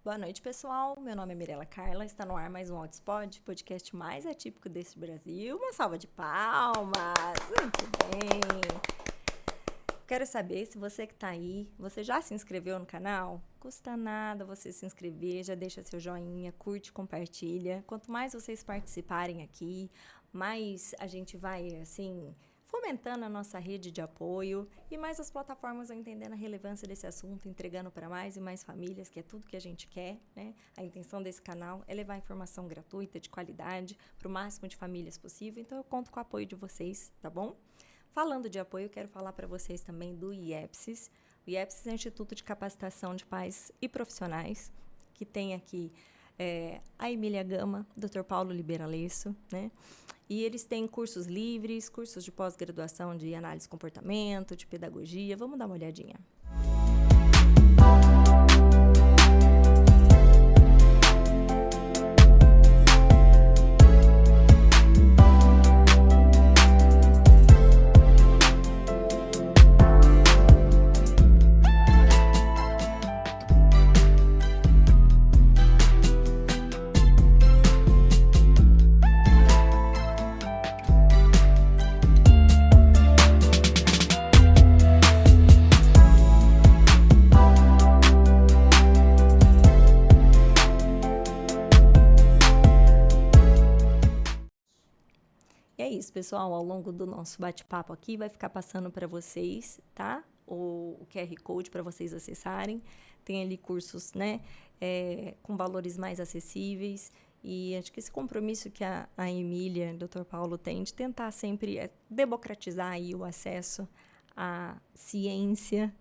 Boa noite, pessoal. Meu nome é Mirela Carla. Está no ar mais um Outspod, podcast mais atípico desse Brasil. Uma salva de palmas. Muito bem. Quero saber se você que está aí, você já se inscreveu no canal? Custa nada você se inscrever, já deixa seu joinha, curte, compartilha. Quanto mais vocês participarem aqui, mais a gente vai, assim, fomentando a nossa rede de apoio e mais as plataformas vão entendendo a relevância desse assunto, entregando para mais e mais famílias, que é tudo que a gente quer, né? A intenção desse canal é levar informação gratuita, de qualidade, para o máximo de famílias possível, então eu conto com o apoio de vocês, tá bom? Falando de apoio, eu quero falar para vocês também do IEPSIS. O IEPSIS é o Instituto de Capacitação de Pais e Profissionais, que tem aqui a Emília Gama, Dr. Paulo Liberalesso, né? E eles têm cursos livres, cursos de pós-graduação de análise de comportamento, de pedagogia. Vamos dar uma olhadinha. Pessoal, ao longo do nosso bate-papo aqui, vai ficar passando para vocês, tá? O QR Code para vocês acessarem. Tem ali cursos, né? Com valores mais acessíveis. E acho que esse compromisso que a Emília e o Dr. Paulo têm de tentar sempre democratizar aí o acesso à ciência.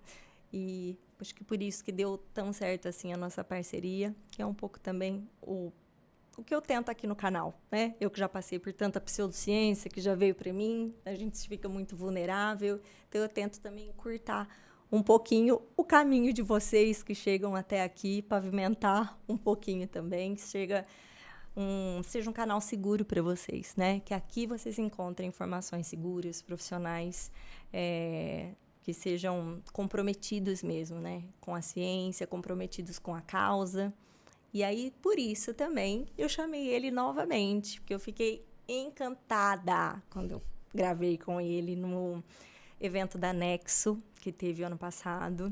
E acho que por isso que deu tão certo assim a nossa parceria, que é um pouco também o que eu tento aqui no canal, né? Eu que já passei por tanta pseudociência que já veio para mim, a gente fica muito vulnerável, então eu tento também encurtar um pouquinho o caminho de vocês que chegam até aqui, pavimentar um pouquinho também, que seja um canal seguro para vocês, né? Que aqui vocês encontrem informações seguras, profissionais, que sejam comprometidos mesmo, né? Com a ciência, comprometidos com a causa. E aí, por isso também, eu chamei ele novamente, porque eu fiquei encantada quando eu gravei com ele no evento da Nexo, que teve ano passado.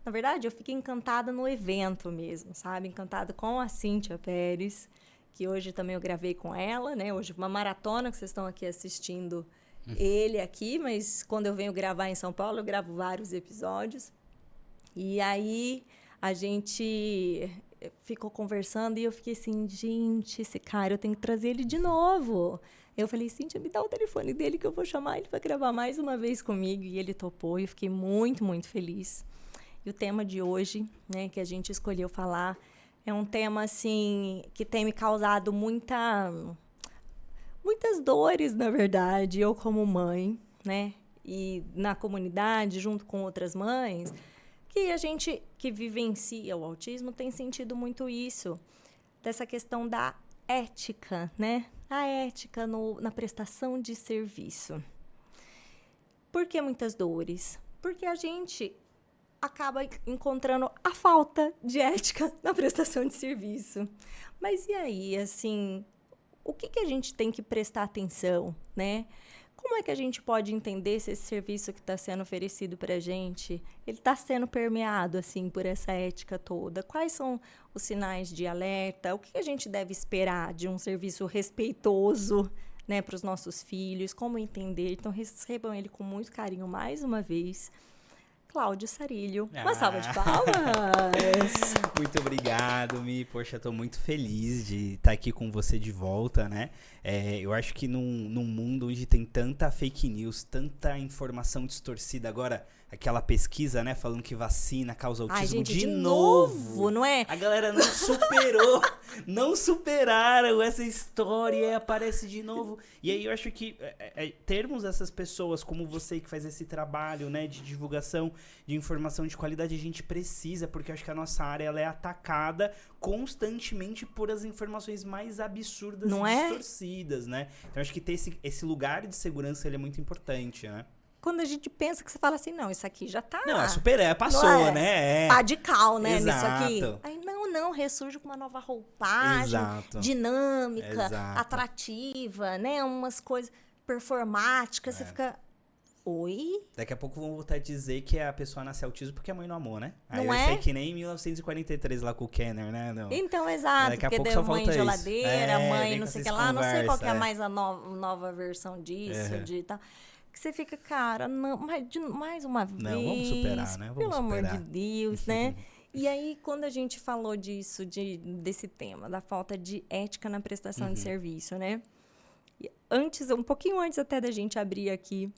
Na verdade, eu fiquei encantada no evento mesmo, sabe? Encantada com a Cíntia Pérez, que hoje também eu gravei com ela, né? Hoje uma maratona que vocês estão aqui assistindo ele aqui, mas quando eu venho gravar em São Paulo, eu gravo vários episódios. E aí, a gente ficou conversando e eu fiquei assim, gente, esse cara, eu tenho que trazer ele de novo. Eu falei, Cíntia, me dá o telefone dele que eu vou chamar ele para gravar mais uma vez comigo. E ele topou e eu fiquei muito, muito feliz. E o tema de hoje, né, que a gente escolheu falar, é um tema, assim, que tem me causado muitas dores, na verdade, eu como mãe, né, e na comunidade, junto com outras mães, que a gente que vivencia o autismo tem sentido muito isso, dessa questão da ética, né? A ética na prestação de serviço. Por que muitas dores? Porque a gente acaba encontrando a falta de ética na prestação de serviço. Mas e aí, assim, o que a gente tem que prestar atenção, né? Como é que a gente pode entender se esse serviço que está sendo oferecido para a gente, ele está sendo permeado, assim, por essa ética toda? Quais são os sinais de alerta? O que a gente deve esperar de um serviço respeitoso, né, para os nossos filhos? Como entender? Então, recebam ele com muito carinho mais uma vez. Cláudio Sarilho. Uma salva de palmas! Muito obrigado, Mi. Poxa, tô muito feliz de estar aqui com você de volta, né? Eu acho que num mundo onde tem tanta fake news, tanta informação distorcida, agora aquela pesquisa, né, falando que vacina causa autismo. Ai, gente, de novo, não é? A galera não superou, não superaram essa história e aparece de novo. E aí eu acho que termos essas pessoas como você que faz esse trabalho, né, de divulgação de informação de qualidade, a gente precisa, porque eu acho que a nossa área ela é atacada constantemente por as informações mais absurdas não e distorcidas, né? Então eu acho que ter esse lugar de segurança ele é muito importante, né? Quando a gente pensa que você fala assim, não, isso aqui já tá... Não, passou, né? Pá de cal, né? Exato. Nisso aqui. Aí, não, ressurge com uma nova roupagem, Exato. dinâmica, Exato. atrativa, né? Umas coisas performáticas, você fica... Oi? Daqui a pouco vão voltar a dizer que a pessoa nasce autismo porque a mãe não amou, né? Aí Não vai é? ser que nem em 1943 lá com o Kenner, né? Não. Então, exato, Daqui a porque pouco deu só mãe falta isso. geladeira, mãe vem não com sei o essas que lá, não sei qual que é conversas, mais a nova versão disso, de tal. Que você fica, cara, não, mais uma vez, Não, vamos superar, né? Vamos pelo amor superar. de Deus, né? E aí, quando a gente falou disso, desse tema, da falta de ética na prestação de serviço, né? E um pouquinho antes até da gente abrir aqui,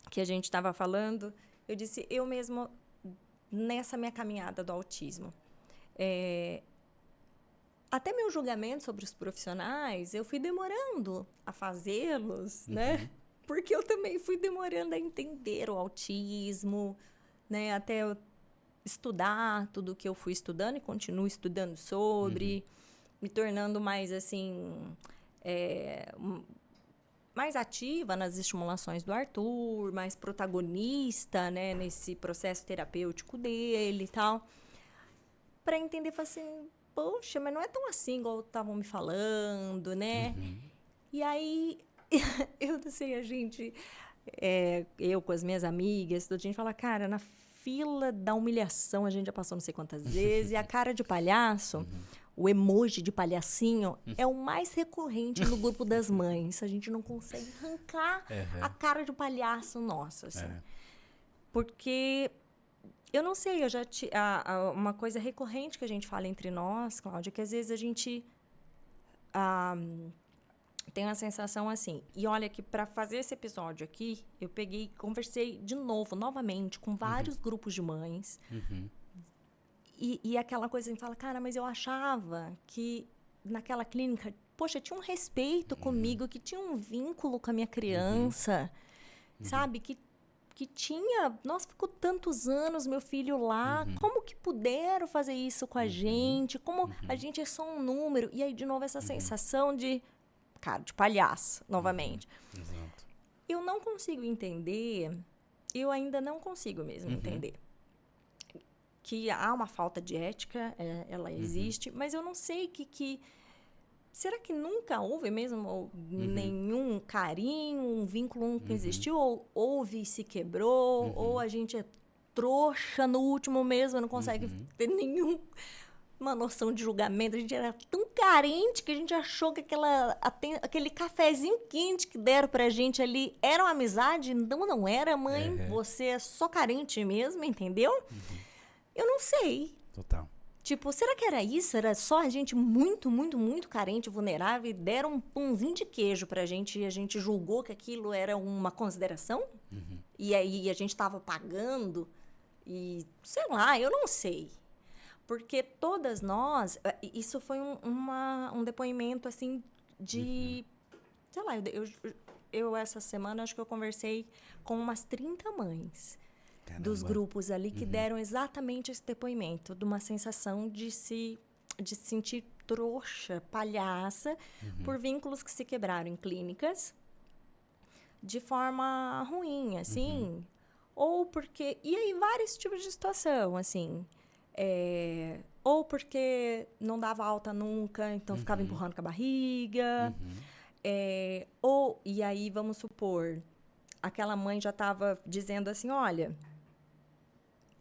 que a gente estava falando, eu disse, eu mesmo, nessa minha caminhada do autismo, até meu julgamento sobre os profissionais, eu fui demorando a fazê-los, né? Porque eu também fui demorando a entender o autismo, né? Até eu estudar tudo o que eu fui estudando e continuo estudando sobre, me tornando mais, assim, mais ativa nas estimulações do Arthur, mais protagonista, né? Nesse processo terapêutico dele e tal. Para entender, falar assim, poxa, mas não é tão assim igual estavam me falando, né? E aí, eu não sei, a gente... eu com as minhas amigas, a gente fala, cara, na fila da humilhação a gente já passou não sei quantas vezes, e a cara de palhaço, o emoji de palhacinho, é o mais recorrente no grupo das mães. A gente não consegue arrancar a cara de palhaço nossa, assim. Porque... Eu não sei, uma coisa recorrente que a gente fala entre nós, Cláudia, que às vezes a gente tem uma sensação assim. E olha que para fazer esse episódio aqui, eu conversei novamente, com vários grupos de mães. E aquela coisa assim, fala, cara, mas eu achava que naquela clínica, poxa, tinha um respeito comigo, que tinha um vínculo com a minha criança, sabe? Que tinha... Nossa, ficou tantos anos meu filho lá. Como que puderam fazer isso com a gente? Como a gente é só um número? E aí, de novo, essa sensação de... Cara, de palhaço, novamente. Exato. Eu não consigo entender... Eu ainda não consigo mesmo entender. Que há uma falta de ética, ela existe. Mas eu não sei que será que nunca houve mesmo nenhum carinho, um vínculo que existiu? Ou houve e se quebrou? Ou a gente é trouxa no último mesmo, não consegue ter nenhuma noção de julgamento? A gente era tão carente que a gente achou que aquele cafezinho quente que deram pra gente ali era uma amizade? Não era, mãe. Você é só carente mesmo, entendeu? Eu não sei. Total. Tipo, será que era isso? Era só a gente muito, muito, muito carente, vulnerável, e deram um pãozinho de queijo pra gente e a gente julgou que aquilo era uma consideração? E aí a gente tava pagando e, sei lá, eu não sei. Porque todas nós... Isso foi um depoimento, assim, de... Sei lá, eu essa semana acho que eu conversei com umas 30 mães. Caramba. Dos grupos ali que deram exatamente esse depoimento, de uma sensação de se sentir trouxa, palhaça, por vínculos que se quebraram em clínicas de forma ruim, assim. Ou porque... E aí, vários tipos de situação, assim. Ou porque não dava alta nunca, então ficava empurrando com a barriga. E aí, vamos supor, aquela mãe já estava dizendo assim, olha...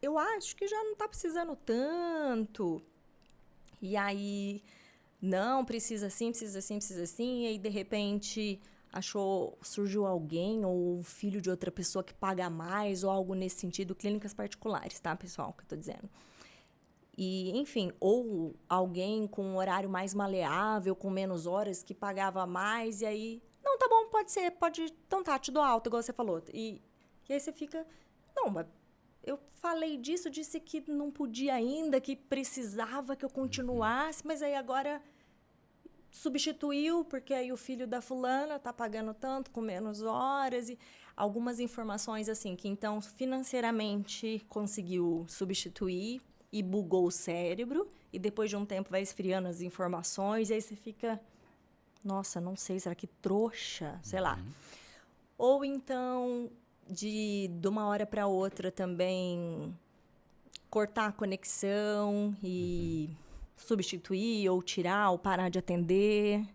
Eu acho que já não está precisando tanto. E aí, não, precisa assim, precisa assim, precisa assim. E aí, de repente, surgiu alguém ou o filho de outra pessoa que paga mais ou algo nesse sentido. Clínicas particulares, tá, pessoal, que eu tô dizendo. E, enfim, ou alguém com um horário mais maleável, com menos horas, que pagava mais. E aí, não, tá bom, pode ser, então tá, te dou alta, igual você falou. E aí você fica, não, mas... Eu falei disso, disse que não podia ainda, que precisava que eu continuasse, mas aí agora substituiu, porque aí o filho da fulana tá pagando tanto, com menos horas, e algumas informações assim, que então financeiramente conseguiu substituir e bugou o cérebro, e depois de um tempo vai esfriando as informações, e aí você fica, nossa, não sei, será que trouxa? Sei lá. Ou então... de uma hora para outra também cortar a conexão e substituir ou tirar ou parar de atender.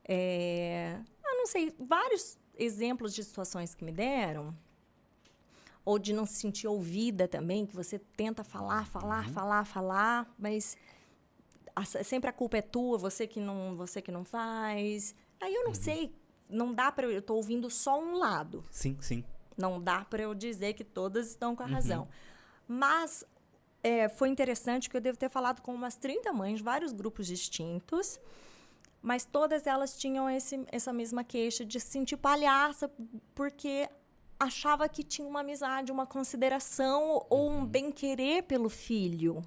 Eu não sei, vários exemplos de situações que me deram, ou de não se sentir ouvida também, que você tenta falar, mas sempre a culpa é tua, você que não faz. Aí eu não sei, não dá para eu tô ouvindo só um lado. Sim, sim. Não dá para eu dizer que todas estão com a razão. Mas foi interessante que eu devo ter falado com umas 30 mães, vários grupos distintos, mas todas elas tinham essa mesma queixa de se sentir palhaça, porque achava que tinha uma amizade, uma consideração ou um bem-querer pelo filho.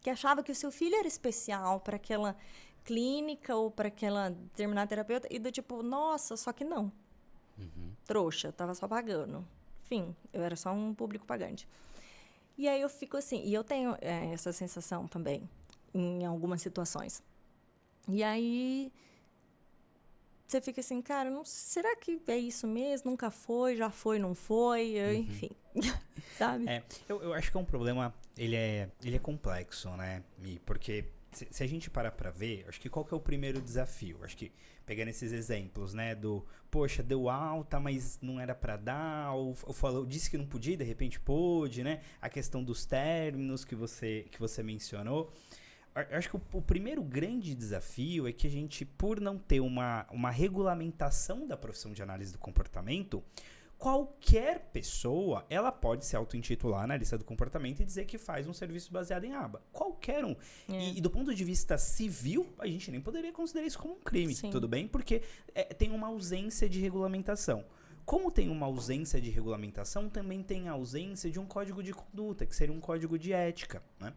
Que achava que o seu filho era especial para aquela clínica ou para aquela determinada terapeuta. E do tipo, nossa, só que não. Trouxa, eu tava só pagando. Enfim, eu era só um público pagante. E aí eu fico assim, e eu tenho essa sensação também, em algumas situações. E aí você fica assim, cara, será que é isso mesmo? Nunca foi, já foi, não foi, enfim, sabe? Eu acho que é um problema, ele é complexo, né, Mi? Porque se a gente parar pra ver, acho que qual que é o primeiro desafio? Acho que pegando esses exemplos, né, poxa, deu alta, mas não era pra dar, ou disse que não podia, de repente pôde, né? A questão dos términos que você mencionou. Eu acho que o primeiro grande desafio é que a gente, por não ter uma regulamentação da profissão de análise do comportamento, qualquer pessoa, ela pode se auto-intitular na lista do comportamento e dizer que faz um serviço baseado em aba. Qualquer um. E do ponto de vista civil, a gente nem poderia considerar isso como um crime, tudo bem? Porque tem uma ausência de regulamentação. Como tem uma ausência de regulamentação, também tem a ausência de um código de conduta, que seria um código de ética, né?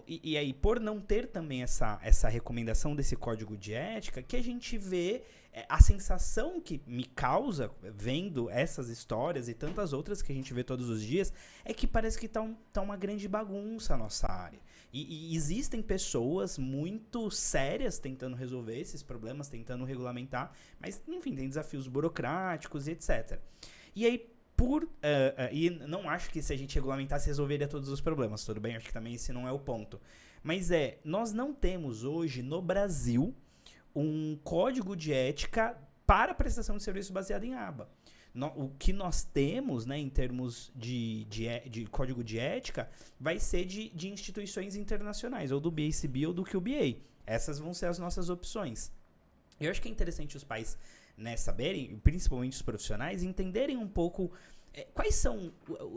E aí, por não ter também essa recomendação desse código de ética, que a gente vê a sensação que me causa vendo essas histórias e tantas outras que a gente vê todos os dias, é que parece que tá uma grande bagunça a nossa área. E existem pessoas muito sérias tentando resolver esses problemas, tentando regulamentar, mas, enfim, tem desafios burocráticos e etc. E aí, e não acho que se a gente regulamentasse resolveria todos os problemas, tudo bem? Acho que também esse não é o ponto. Mas nós não temos hoje no Brasil um código de ética para prestação de serviço baseado em aba. O que nós temos, né, em termos de código de ética vai ser de instituições internacionais, ou do BACB ou do QBA. Essas vão ser as nossas opções. Eu acho que é interessante os pais, né, saberem, principalmente os profissionais, entenderem um pouco quais são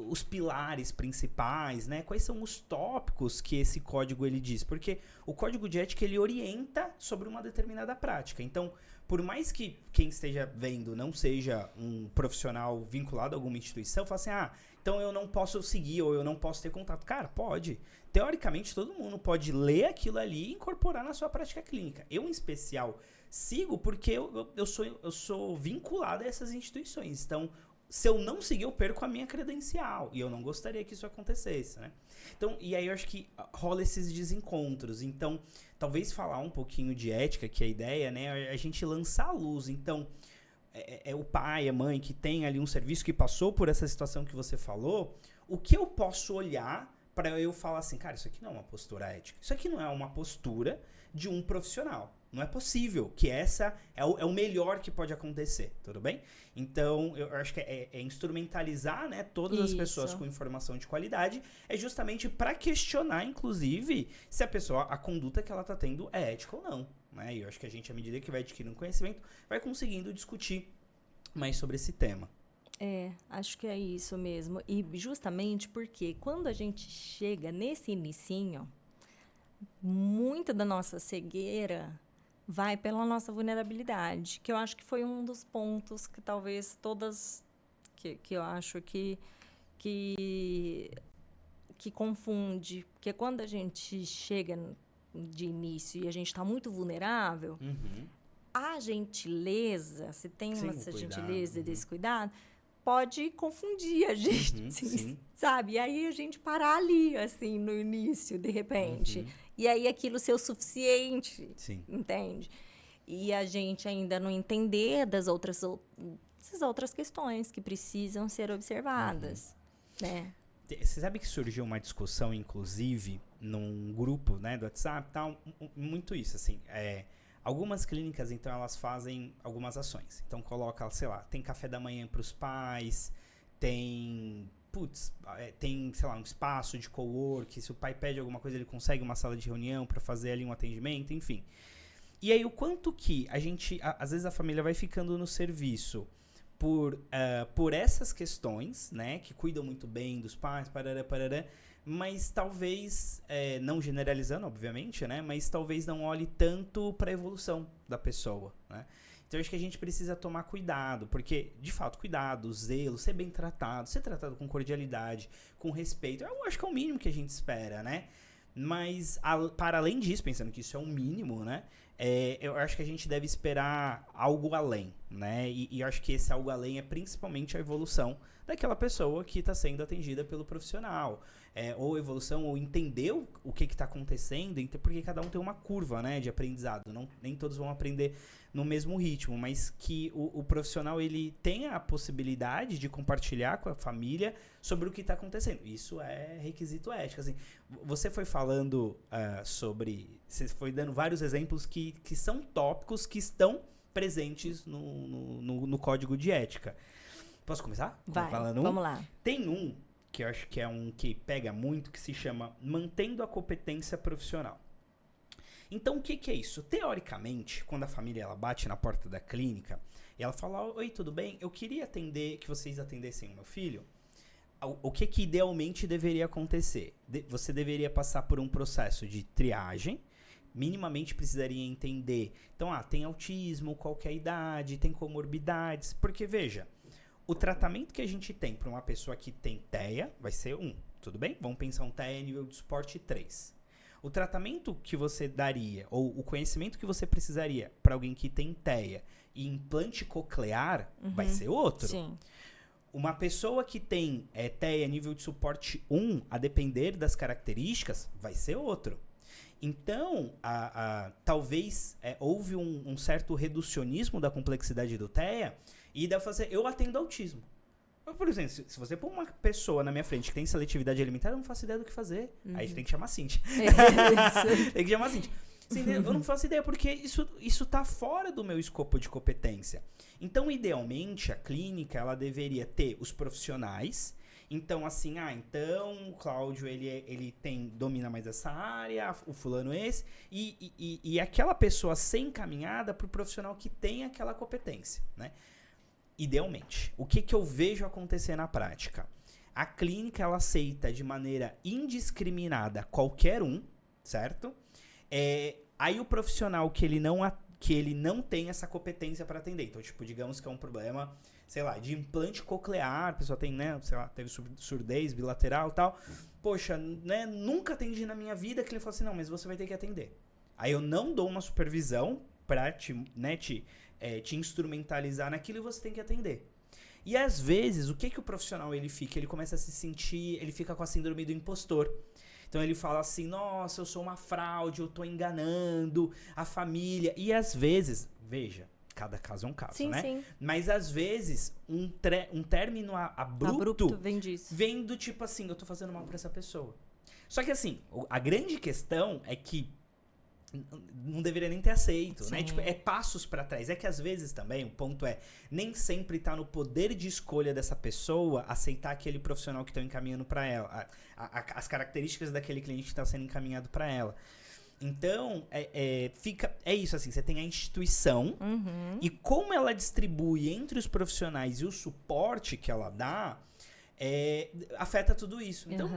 os pilares principais, né? Quais são os tópicos que esse código ele diz. Porque o código de ética ele orienta sobre uma determinada prática. Então, por mais que quem esteja vendo não seja um profissional vinculado a alguma instituição, fala assim, então eu não posso seguir ou eu não posso ter contato. Cara, pode. Teoricamente, todo mundo pode ler aquilo ali e incorporar na sua prática clínica. Eu, em especial, sigo porque eu sou vinculado a essas instituições. Então, se eu não seguir, eu perco a minha credencial. E eu não gostaria que isso acontecesse, né? Então, e aí eu acho que rola esses desencontros. Então, talvez falar um pouquinho de ética, que é a ideia, né? A gente lançar a luz. Então, o pai, a mãe que tem ali um serviço que passou por essa situação que você falou, o que eu posso olhar para eu falar assim, cara, isso aqui não é uma postura ética. Isso aqui não é uma postura de um profissional. Não é possível que essa é o melhor que pode acontecer, tudo bem? Então, eu acho que é instrumentalizar, né, todas as pessoas com informação de qualidade, é justamente para questionar, inclusive, se a conduta que ela está tendo é ética ou não, né? E eu acho que a gente, à medida que vai adquirindo conhecimento, vai conseguindo discutir mais sobre esse tema. Acho que é isso mesmo. E justamente porque quando a gente chega nesse inicinho, muita da nossa cegueira vai pela nossa vulnerabilidade, que eu acho que foi um dos pontos que talvez todas, que eu acho que confunde, porque quando a gente chega de início e a gente está muito vulnerável, a gentileza, se tem essa gentileza e desse cuidado, pode confundir a gente, sim. sabe? E aí a gente parar ali, assim, no início, de repente. E aí aquilo ser o suficiente, entende? E a gente ainda não entender essas outras questões que precisam ser observadas, né? Você sabe que surgiu uma discussão, inclusive, num grupo, né, do WhatsApp, tal, muito isso, assim, algumas clínicas, então, elas fazem algumas ações. Então, coloca, sei lá, tem café da manhã para os pais, tem, sei lá, um espaço de cowork, se o pai pede alguma coisa, ele consegue uma sala de reunião para fazer ali um atendimento, enfim. E aí, o quanto que às vezes a família vai ficando no serviço por essas questões, né, que cuidam muito bem dos pais, parará, mas talvez, não generalizando, obviamente, né, mas talvez não olhe tanto para a evolução da pessoa, né. Então, eu acho que a gente precisa tomar cuidado, porque, de fato, cuidado, zelo, ser bem tratado, ser tratado com cordialidade, com respeito, eu acho que é o mínimo que a gente espera, né. Mas, para além disso, pensando que isso é um mínimo, né, eu acho que a gente deve esperar algo além, né? E eu acho que esse algo além é principalmente a evolução daquela pessoa que está sendo atendida pelo profissional. Ou evolução, ou entender o que está acontecendo, porque cada um tem uma curva, né, de aprendizado. Nem todos vão aprender no mesmo ritmo, mas que o profissional ele tenha a possibilidade de compartilhar com a família sobre o que está acontecendo. Isso é requisito ético. Assim, você foi falando você foi dando vários exemplos que são tópicos que estão presentes no código de ética. Posso começar? Vai, vamos lá. Tem um que eu acho que é um que pega muito, que se chama Mantendo a Competência Profissional. Então, o que é isso? Teoricamente, quando a família ela bate na porta da clínica e ela fala, oi, tudo bem? Eu queria que vocês atendessem o meu filho. O que idealmente deveria acontecer? Você deveria passar por um processo de triagem, minimamente precisaria entender. Então, tem autismo, qual que é a idade, tem comorbidades, porque veja, o tratamento que a gente tem para uma pessoa que tem TEA vai ser 1, tudo bem? Vamos pensar um TEA nível de suporte 3. O tratamento que você daria, ou o conhecimento que você precisaria para alguém que tem TEA e implante coclear, vai ser outro. Sim. Uma pessoa que tem TEA nível de suporte 1, a depender das características, vai ser outro. Então, talvez houve um certo reducionismo da complexidade do TEA e deve fazer, eu atendo autismo. Por exemplo, se você pôr uma pessoa na minha frente que tem seletividade alimentar, eu não faço ideia do que fazer. Aí você tem que chamar a Cintia. Tem que chamar a Cintia. Eu não faço ideia, porque isso tá fora do meu escopo de competência. Então, idealmente, a clínica, ela deveria ter os profissionais. Então, assim, o Cláudio, ele domina mais essa área, o fulano esse, e aquela pessoa ser encaminhada para o profissional que tem aquela competência, né? Idealmente. O que eu vejo acontecer na prática? A clínica, ela aceita de maneira indiscriminada qualquer um, certo? Aí o profissional que ele não tem essa competência para atender. Então, tipo, digamos que é um problema, sei lá, de implante coclear, a pessoa tem, né, sei lá, teve surdez bilateral e tal. Poxa, né, nunca atendi na minha vida, que ele fala assim, não, mas você vai ter que atender. Aí eu não dou uma supervisão para te instrumentalizar naquilo e você tem que atender. E às vezes, o que o profissional ele fica? Ele começa a se sentir, ele fica com a síndrome do impostor. Então ele fala assim, nossa, eu sou uma fraude, eu tô enganando a família. E às vezes, veja, cada caso é um caso, né? Sim. Mas às vezes, um término abrupto vem disso. Vem do tipo assim, eu tô fazendo mal pra essa pessoa. Só que assim, a grande questão é que não deveria nem ter aceito, né? Tipo, passos pra trás. É que às vezes também, o ponto nem sempre tá no poder de escolha dessa pessoa aceitar aquele profissional que estão encaminhando pra ela, as características daquele cliente que está sendo encaminhado pra ela. Então, é isso, assim, você tem a instituição e como ela distribui entre os profissionais e o suporte que ela dá, afeta tudo isso. Então,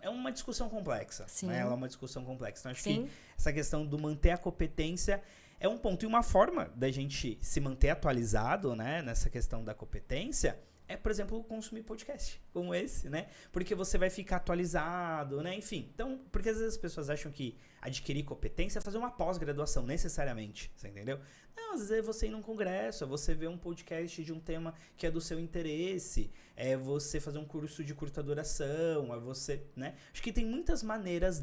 é uma discussão complexa. Né? Ela é uma discussão complexa. Então, acho que essa questão do manter a competência é um ponto. E uma forma da gente se manter atualizado, né, nessa questão da competência por exemplo, consumir podcast como esse, né? Porque você vai ficar atualizado, né? Enfim, então, porque às vezes as pessoas acham que adquirir competência é fazer uma pós-graduação, necessariamente, você entendeu? Não, às vezes é você ir num congresso, é você ver um podcast de um tema que é do seu interesse, é você fazer um curso de curta duração, é você, né? Acho que tem muitas maneiras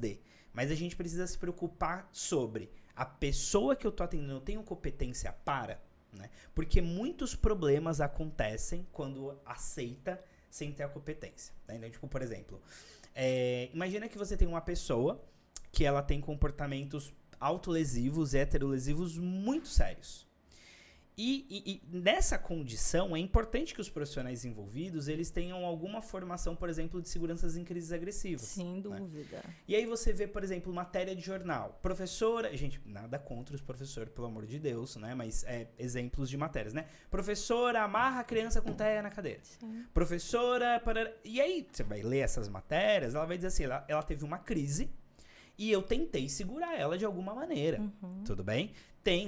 mas a gente precisa se preocupar sobre a pessoa que eu tô atendendo, eu tenho competência para... Né? Porque muitos problemas acontecem quando aceita sem ter a competência. Tá? Então, tipo, por exemplo, imagina que você tem uma pessoa que ela tem comportamentos autolesivos, heterolesivos muito sérios. E nessa condição, é importante que os profissionais envolvidos, eles tenham alguma formação, por exemplo, de seguranças em crises agressivas. Sem dúvida. Né? E aí você vê, por exemplo, matéria de jornal. Professora, gente, nada contra os professores, pelo amor de Deus, né? Mas exemplos de matérias, né? Professora amarra a criança com teia na cadeira. Sim. Professora... E aí você vai ler essas matérias, ela vai dizer assim, ela teve uma crise e eu tentei segurar ela de alguma maneira. Tudo bem?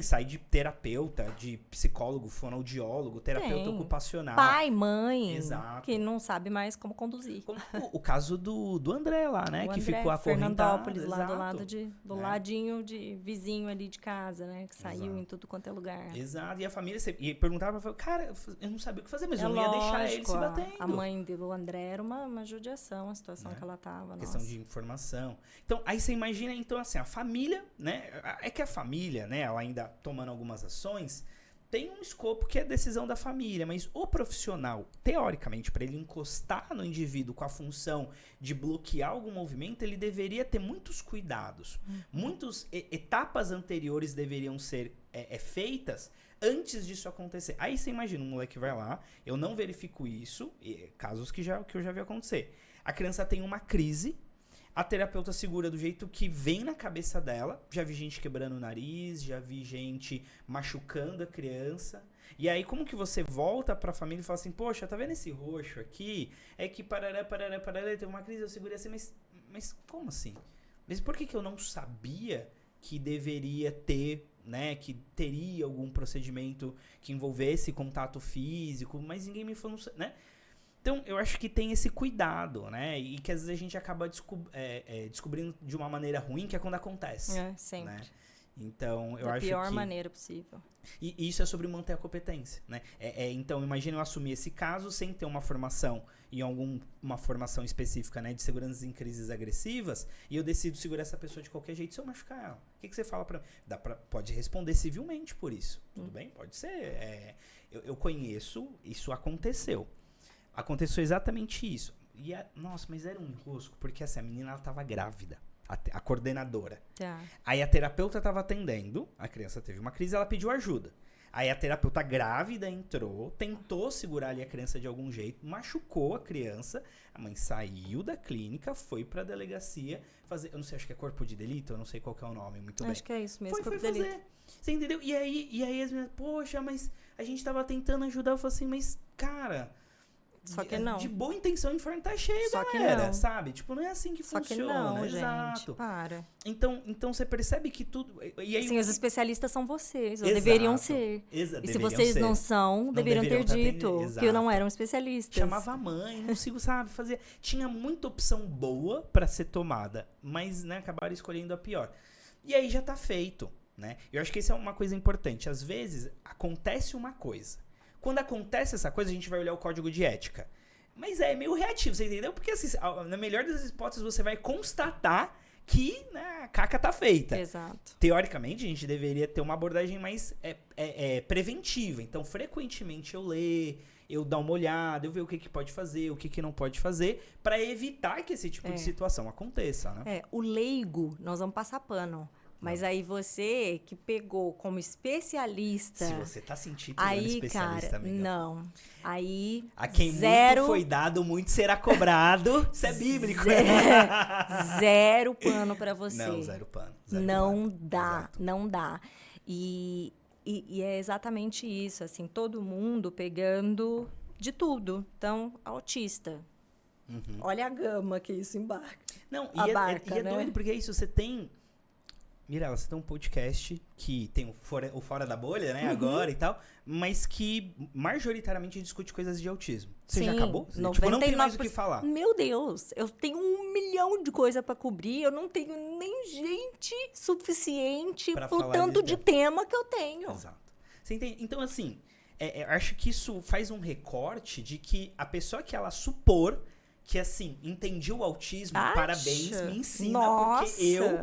Sai de terapeuta, de psicólogo, fonoaudiólogo, terapeuta ocupacional. Pai, mãe, exato, que não sabe mais como conduzir. Como o caso do André lá, né? O que André, ficou acorrentado. Fernandópolis, lá do lado do ladinho de vizinho ali de casa, né? Que saiu em tudo quanto é lugar. Exato. E a família e perguntava pra cara, eu não sabia o que fazer, mas eu não ia deixar ele se batendo. A mãe do André era uma judiação, a situação que ela tava. Questão de informação. Então, aí você imagina, então, assim, a família, né? É que a família, né? Ela ainda tomando algumas ações, tem um escopo que é a decisão da família, mas o profissional, teoricamente, para ele encostar no indivíduo com a função de bloquear algum movimento, ele deveria ter muitos cuidados. Muitas etapas anteriores deveriam ser feitas antes disso acontecer. Aí você imagina, um moleque vai lá, eu não verifico isso, casos que eu já vi acontecer. A criança tem uma crise, a terapeuta segura do jeito que vem na cabeça dela. Já vi gente quebrando o nariz, já vi gente machucando a criança. E aí, como que você volta pra família e fala assim, poxa, tá vendo esse roxo aqui? É que parará, teve uma crise, eu segurei assim, mas como assim? Mas por que eu não sabia que deveria ter, né, que teria algum procedimento que envolvesse contato físico, mas ninguém me falou, né? Então, eu acho que tem esse cuidado, né? E que às vezes a gente acaba descobrindo de uma maneira ruim, que é quando acontece. Sempre. Né? Então, eu da acho pior maneira possível. E isso é sobre manter a competência, né? Então, imagina eu assumir esse caso sem ter uma formação e uma formação específica, né, de segurança em crises agressivas, e eu decido segurar essa pessoa de qualquer jeito se eu machucar ela. O que você fala pra mim? Pode responder civilmente por isso. Tudo bem? Pode ser. Eu conheço, isso aconteceu. Aconteceu exatamente isso. Nossa, mas era um enrosco, porque assim, a menina ela tava grávida, a coordenadora. Tá. Aí a terapeuta tava atendendo, a criança teve uma crise, ela pediu ajuda. Aí a terapeuta grávida entrou, tentou segurar ali a criança de algum jeito, machucou a criança, a mãe saiu da clínica, foi pra delegacia fazer, eu não sei, acho que é corpo de delito, eu não sei qual que é o nome, muito bem. Acho que é isso mesmo, foi fazer. Você entendeu? E aí as meninas, poxa, mas a gente tava tentando ajudar, eu falei assim, mas cara... Só que não. De boa intenção, o inferno tá cheio, só galera, que não. sabe? Tipo, não é assim que só funciona. Que não, exato. Gente, para. Então você percebe que tudo... E aí, sim, os especialistas são vocês, ou exato, deveriam ser. E se vocês não são, deveriam ter dito que não eram especialistas. Chamava a mãe, não consigo, sabe, fazer... Tinha muita opção boa pra ser tomada, mas, né, acabaram escolhendo a pior. E aí já tá feito, né? Eu acho que isso é uma coisa importante. Às vezes, acontece uma coisa. Quando acontece essa coisa, a gente vai olhar o código de ética. Mas é meio reativo, você entendeu? Porque assim, na melhor das hipóteses, você vai constatar que, né, a caca tá feita. Exato. Teoricamente, a gente deveria ter uma abordagem mais preventiva. Então, frequentemente eu ler, eu dar uma olhada, eu ver o que pode fazer, o que não pode fazer, pra evitar que esse tipo de situação aconteça, né? O leigo, nós vamos passar pano. Mas aí você que pegou como especialista... Se você tá sentindo aí, especialista, cara, amiga. não. Aí, a quem muito foi dado, muito será cobrado. Isso é bíblico. Zero pano pra você. Não, zero pano. Não dá, exato. Não dá. E é exatamente isso, assim, todo mundo pegando de tudo. Então, autista. Olha a gama que isso embarca. Não, e é doido, porque é isso, você tem... Mirella, você tem um podcast que tem o Fora da Bolha, né, agora e tal, mas que majoritariamente discute coisas de autismo. Você já acabou? Tipo, não tem mais o que falar. Meu Deus, eu tenho 1 milhão de coisa pra cobrir, eu não tenho nem gente suficiente pro tanto de tema que eu tenho. Exato. Você entende? Então, assim, acho que isso faz um recorte de que a pessoa que ela supor que, assim, entendi o autismo, parabéns, me ensina, porque eu...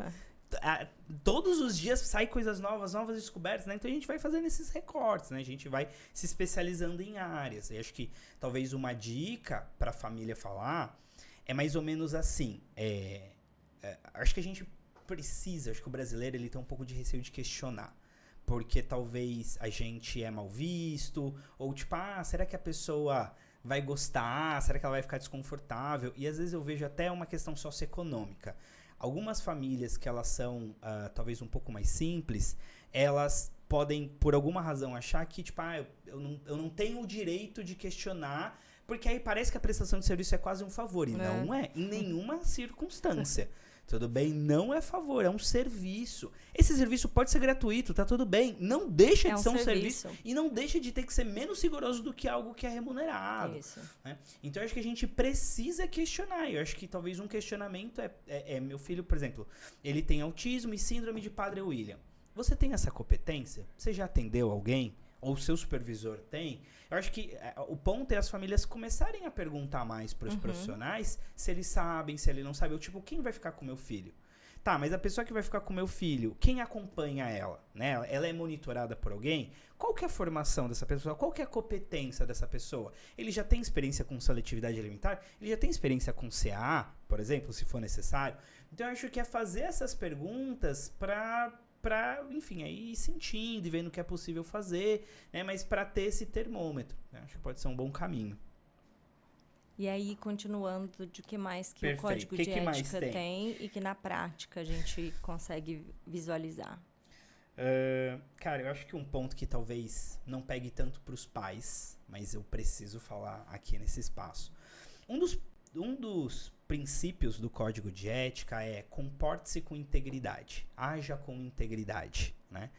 todos os dias sai coisas novas descobertas, né? Então a gente vai fazendo esses recortes, né? A gente vai se especializando em áreas. E acho que talvez uma dica para a família falar é mais ou menos assim. Acho que a gente precisa, acho que o brasileiro ele tem um pouco de receio de questionar. Porque talvez a gente é mal visto, ou tipo, será que a pessoa vai gostar? Será que ela vai ficar desconfortável? E às vezes eu vejo até uma questão socioeconômica. Algumas famílias que elas são talvez um pouco mais simples, elas podem, por alguma razão, achar que, tipo, eu não tenho o direito de questionar, porque aí parece que a prestação de serviço é quase um favor. E não é, em nenhuma circunstância. Tudo bem? Não é favor, é um serviço. Esse serviço pode ser gratuito, tá tudo bem. Não deixa de ser um serviço e não deixa de ter que ser menos rigoroso do que algo que é remunerado. Isso. Né? Então, eu acho que a gente precisa questionar. Eu acho que talvez um questionamento meu filho, por exemplo, ele tem autismo e síndrome de Padre William. Você tem essa competência? Você já atendeu alguém? Ou o seu supervisor tem? Eu acho que o ponto é as famílias começarem a perguntar mais para os profissionais se eles sabem, se ele não sabe. Eu, tipo, quem vai ficar com meu filho? Tá, mas a pessoa que vai ficar com meu filho, quem acompanha ela? Né? Ela é monitorada por alguém? Qual que é a formação dessa pessoa? Qual que é a competência dessa pessoa? Ele já tem experiência com seletividade alimentar? Ele já tem experiência com CA, por exemplo, se for necessário? Então, eu acho que é fazer essas perguntas para, enfim, aí ir sentindo e vendo o que é possível fazer, né? Mas para ter esse termômetro, né? Acho que pode ser um bom caminho. E aí, continuando de que mais que Perfeito. o código de ética tem e que na prática a gente consegue visualizar? Cara, eu acho que um ponto que talvez não pegue tanto para os pais, mas eu preciso falar aqui nesse espaço. Um dos princípios do código de ética é comporte-se com integridade, haja com integridade, né?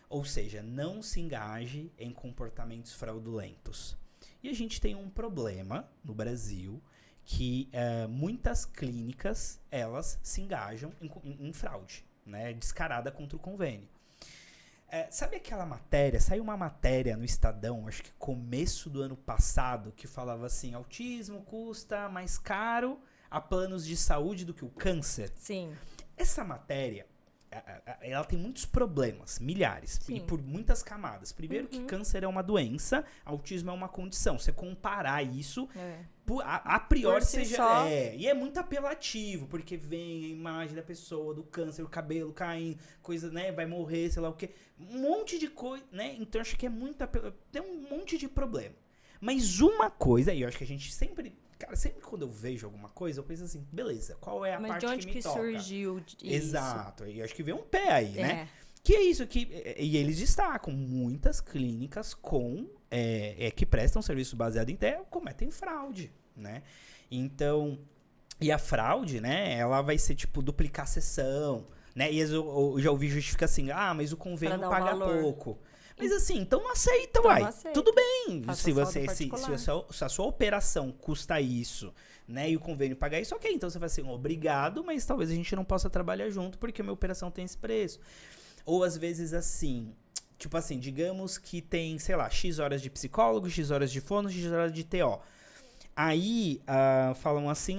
Ou seja, não se engaje em comportamentos fraudulentos. E a gente tem um problema no Brasil que muitas clínicas, elas se engajam em fraude, né? Descarada contra o convênio. Sabe aquela matéria? Saiu uma matéria no Estadão, acho que começo do ano passado, que falava assim, autismo custa mais caro a planos de saúde do que o câncer. Sim. Essa matéria, ela tem muitos problemas, milhares, e por muitas camadas. Primeiro que câncer é uma doença, autismo é uma condição. Você comparar isso, a priori por si seja... só. E é muito apelativo, porque vem a imagem da pessoa, do câncer, o cabelo caindo, coisa, né, vai morrer, sei lá o quê. Um monte de coisa, né? Então, eu acho que é muito apelativo. Tem um monte de problema. Mas uma coisa, e eu acho que a gente sempre... Cara, sempre quando eu vejo alguma coisa, eu penso assim, beleza, qual é a parte que me toca? Mas de onde que surgiu isso? Exato, e acho que vem um pé aí, né? Que é isso que... E eles destacam, muitas clínicas que prestam serviço baseado em TEA cometem fraude, né? Então, e a fraude, né, ela vai ser tipo duplicar a sessão, né? E eu já ouvi justificar assim, mas o convênio paga pouco. Mas assim, então não aceita, uai. Tudo bem. Se a sua operação custa isso, né, e o convênio paga isso, ok. Então você vai ser obrigado, mas talvez a gente não possa trabalhar junto porque a minha operação tem esse preço. Ou às vezes assim, tipo assim, digamos que tem, sei lá, X horas de psicólogo, X horas de fono, X horas de TO. Aí falam assim,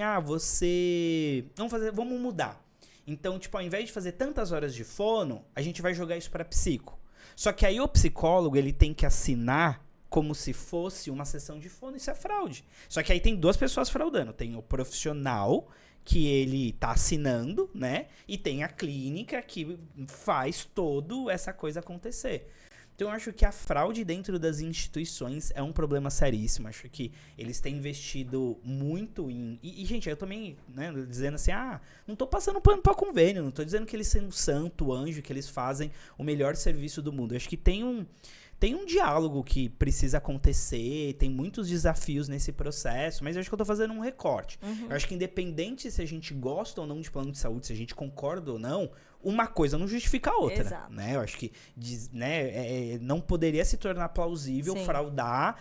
vamos mudar. Então, tipo, ao invés de fazer tantas horas de fono, a gente vai jogar isso para psico. Só que aí o psicólogo, ele tem que assinar como se fosse uma sessão de fono, isso é fraude. Só que aí tem duas pessoas fraudando. Tem o profissional, que ele tá assinando, né? E tem a clínica que faz toda essa coisa acontecer. Então, eu acho que a fraude dentro das instituições é um problema seríssimo. Acho que eles têm investido muito em... E gente, eu também, né, dizendo assim, não tô passando pano pra convênio, não tô dizendo que eles são um santo anjo, que eles fazem o melhor serviço do mundo. Eu acho que tem um diálogo que precisa acontecer, tem muitos desafios nesse processo, mas eu acho que eu tô fazendo um recorte. Eu acho que independente se a gente gosta ou não de plano de saúde, se a gente concorda ou não, uma coisa não justifica a outra. Exato. Né? Eu acho que não poderia se tornar plausível fraudar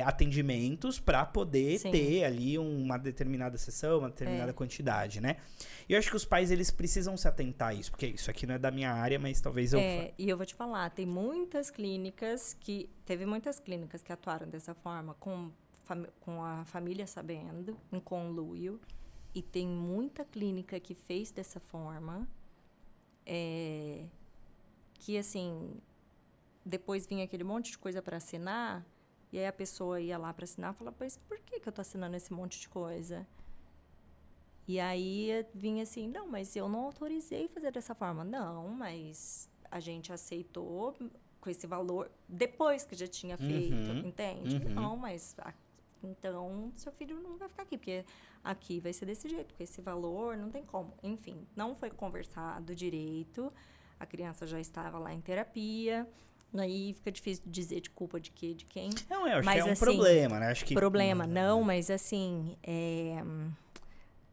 atendimentos para poder ter ali uma determinada sessão, uma determinada quantidade, né? E eu acho que os pais, eles precisam se atentar a isso, porque isso aqui não é da minha área, mas talvez eu... E eu vou te falar, teve muitas clínicas que atuaram dessa forma, com a família sabendo, em conluio, e tem muita clínica que fez dessa forma, que, assim, depois vinha aquele monte de coisa para assinar, e aí a pessoa ia lá para assinar e falava, mas por que eu tô assinando esse monte de coisa? E aí vinha assim, não, mas eu não autorizei fazer dessa forma. Não, mas a gente aceitou com esse valor depois que já tinha feito, entende? Não, mas então seu filho não vai ficar aqui, porque aqui vai ser desse jeito, com esse valor, não tem como. Enfim, não foi conversado direito, a criança já estava lá em terapia, aí fica difícil dizer de culpa de quê, de quem. Não, eu acho mas, que é um assim, problema, né? Acho que problema, não, mas assim,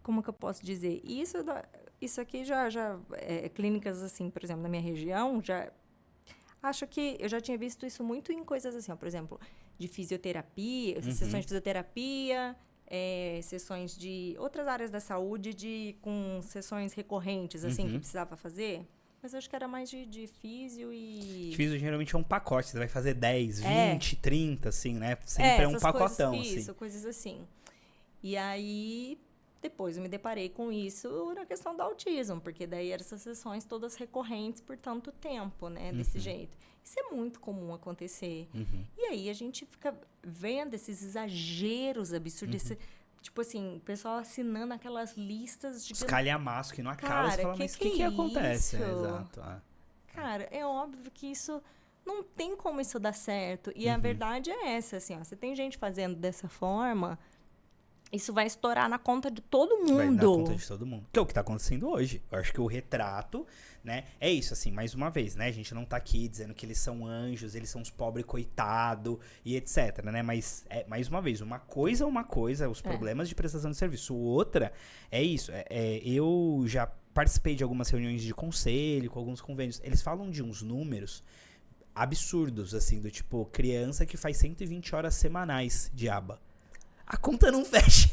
como que eu posso dizer? Isso aqui já clínicas, assim, por exemplo, na minha região, acho que eu já tinha visto isso muito em coisas assim, ó, por exemplo, de fisioterapia, sessões de fisioterapia, sessões de outras áreas da saúde, com sessões recorrentes, assim, que precisava fazer. Mas eu acho que era mais de físio e... Físio geralmente é um pacote, você vai fazer 10, 20, 30, assim, né? Sempre é um pacotão, assim. Isso, coisas assim. E aí... Depois eu me deparei com isso na questão do autismo, porque daí eram essas sessões todas recorrentes por tanto tempo, né? Desse jeito. Isso é muito comum acontecer. E aí a gente fica vendo esses exageros absurdos. Tipo assim, o pessoal assinando aquelas listas de... Os calhamaços que não acabam, você fala, mas o que acontece? Exato. Cara, é óbvio que isso... Não tem como isso dar certo. E a verdade é essa, assim, ó. Se tem gente fazendo dessa forma... Isso vai estourar na conta de todo mundo. Vai na conta de todo mundo. Que é o que tá acontecendo hoje. Eu acho que o retrato, né? É isso, assim, mais uma vez, né? A gente não tá aqui dizendo que eles são anjos, eles são os pobres coitados e etc, né? Mas, mais uma vez, uma coisa é uma coisa, os problemas de prestação de serviço. Outra é isso. Eu já participei de algumas reuniões de conselho, com alguns convênios. Eles falam de uns números absurdos, assim, do tipo, criança que faz 120 horas semanais de aba. A conta não fecha.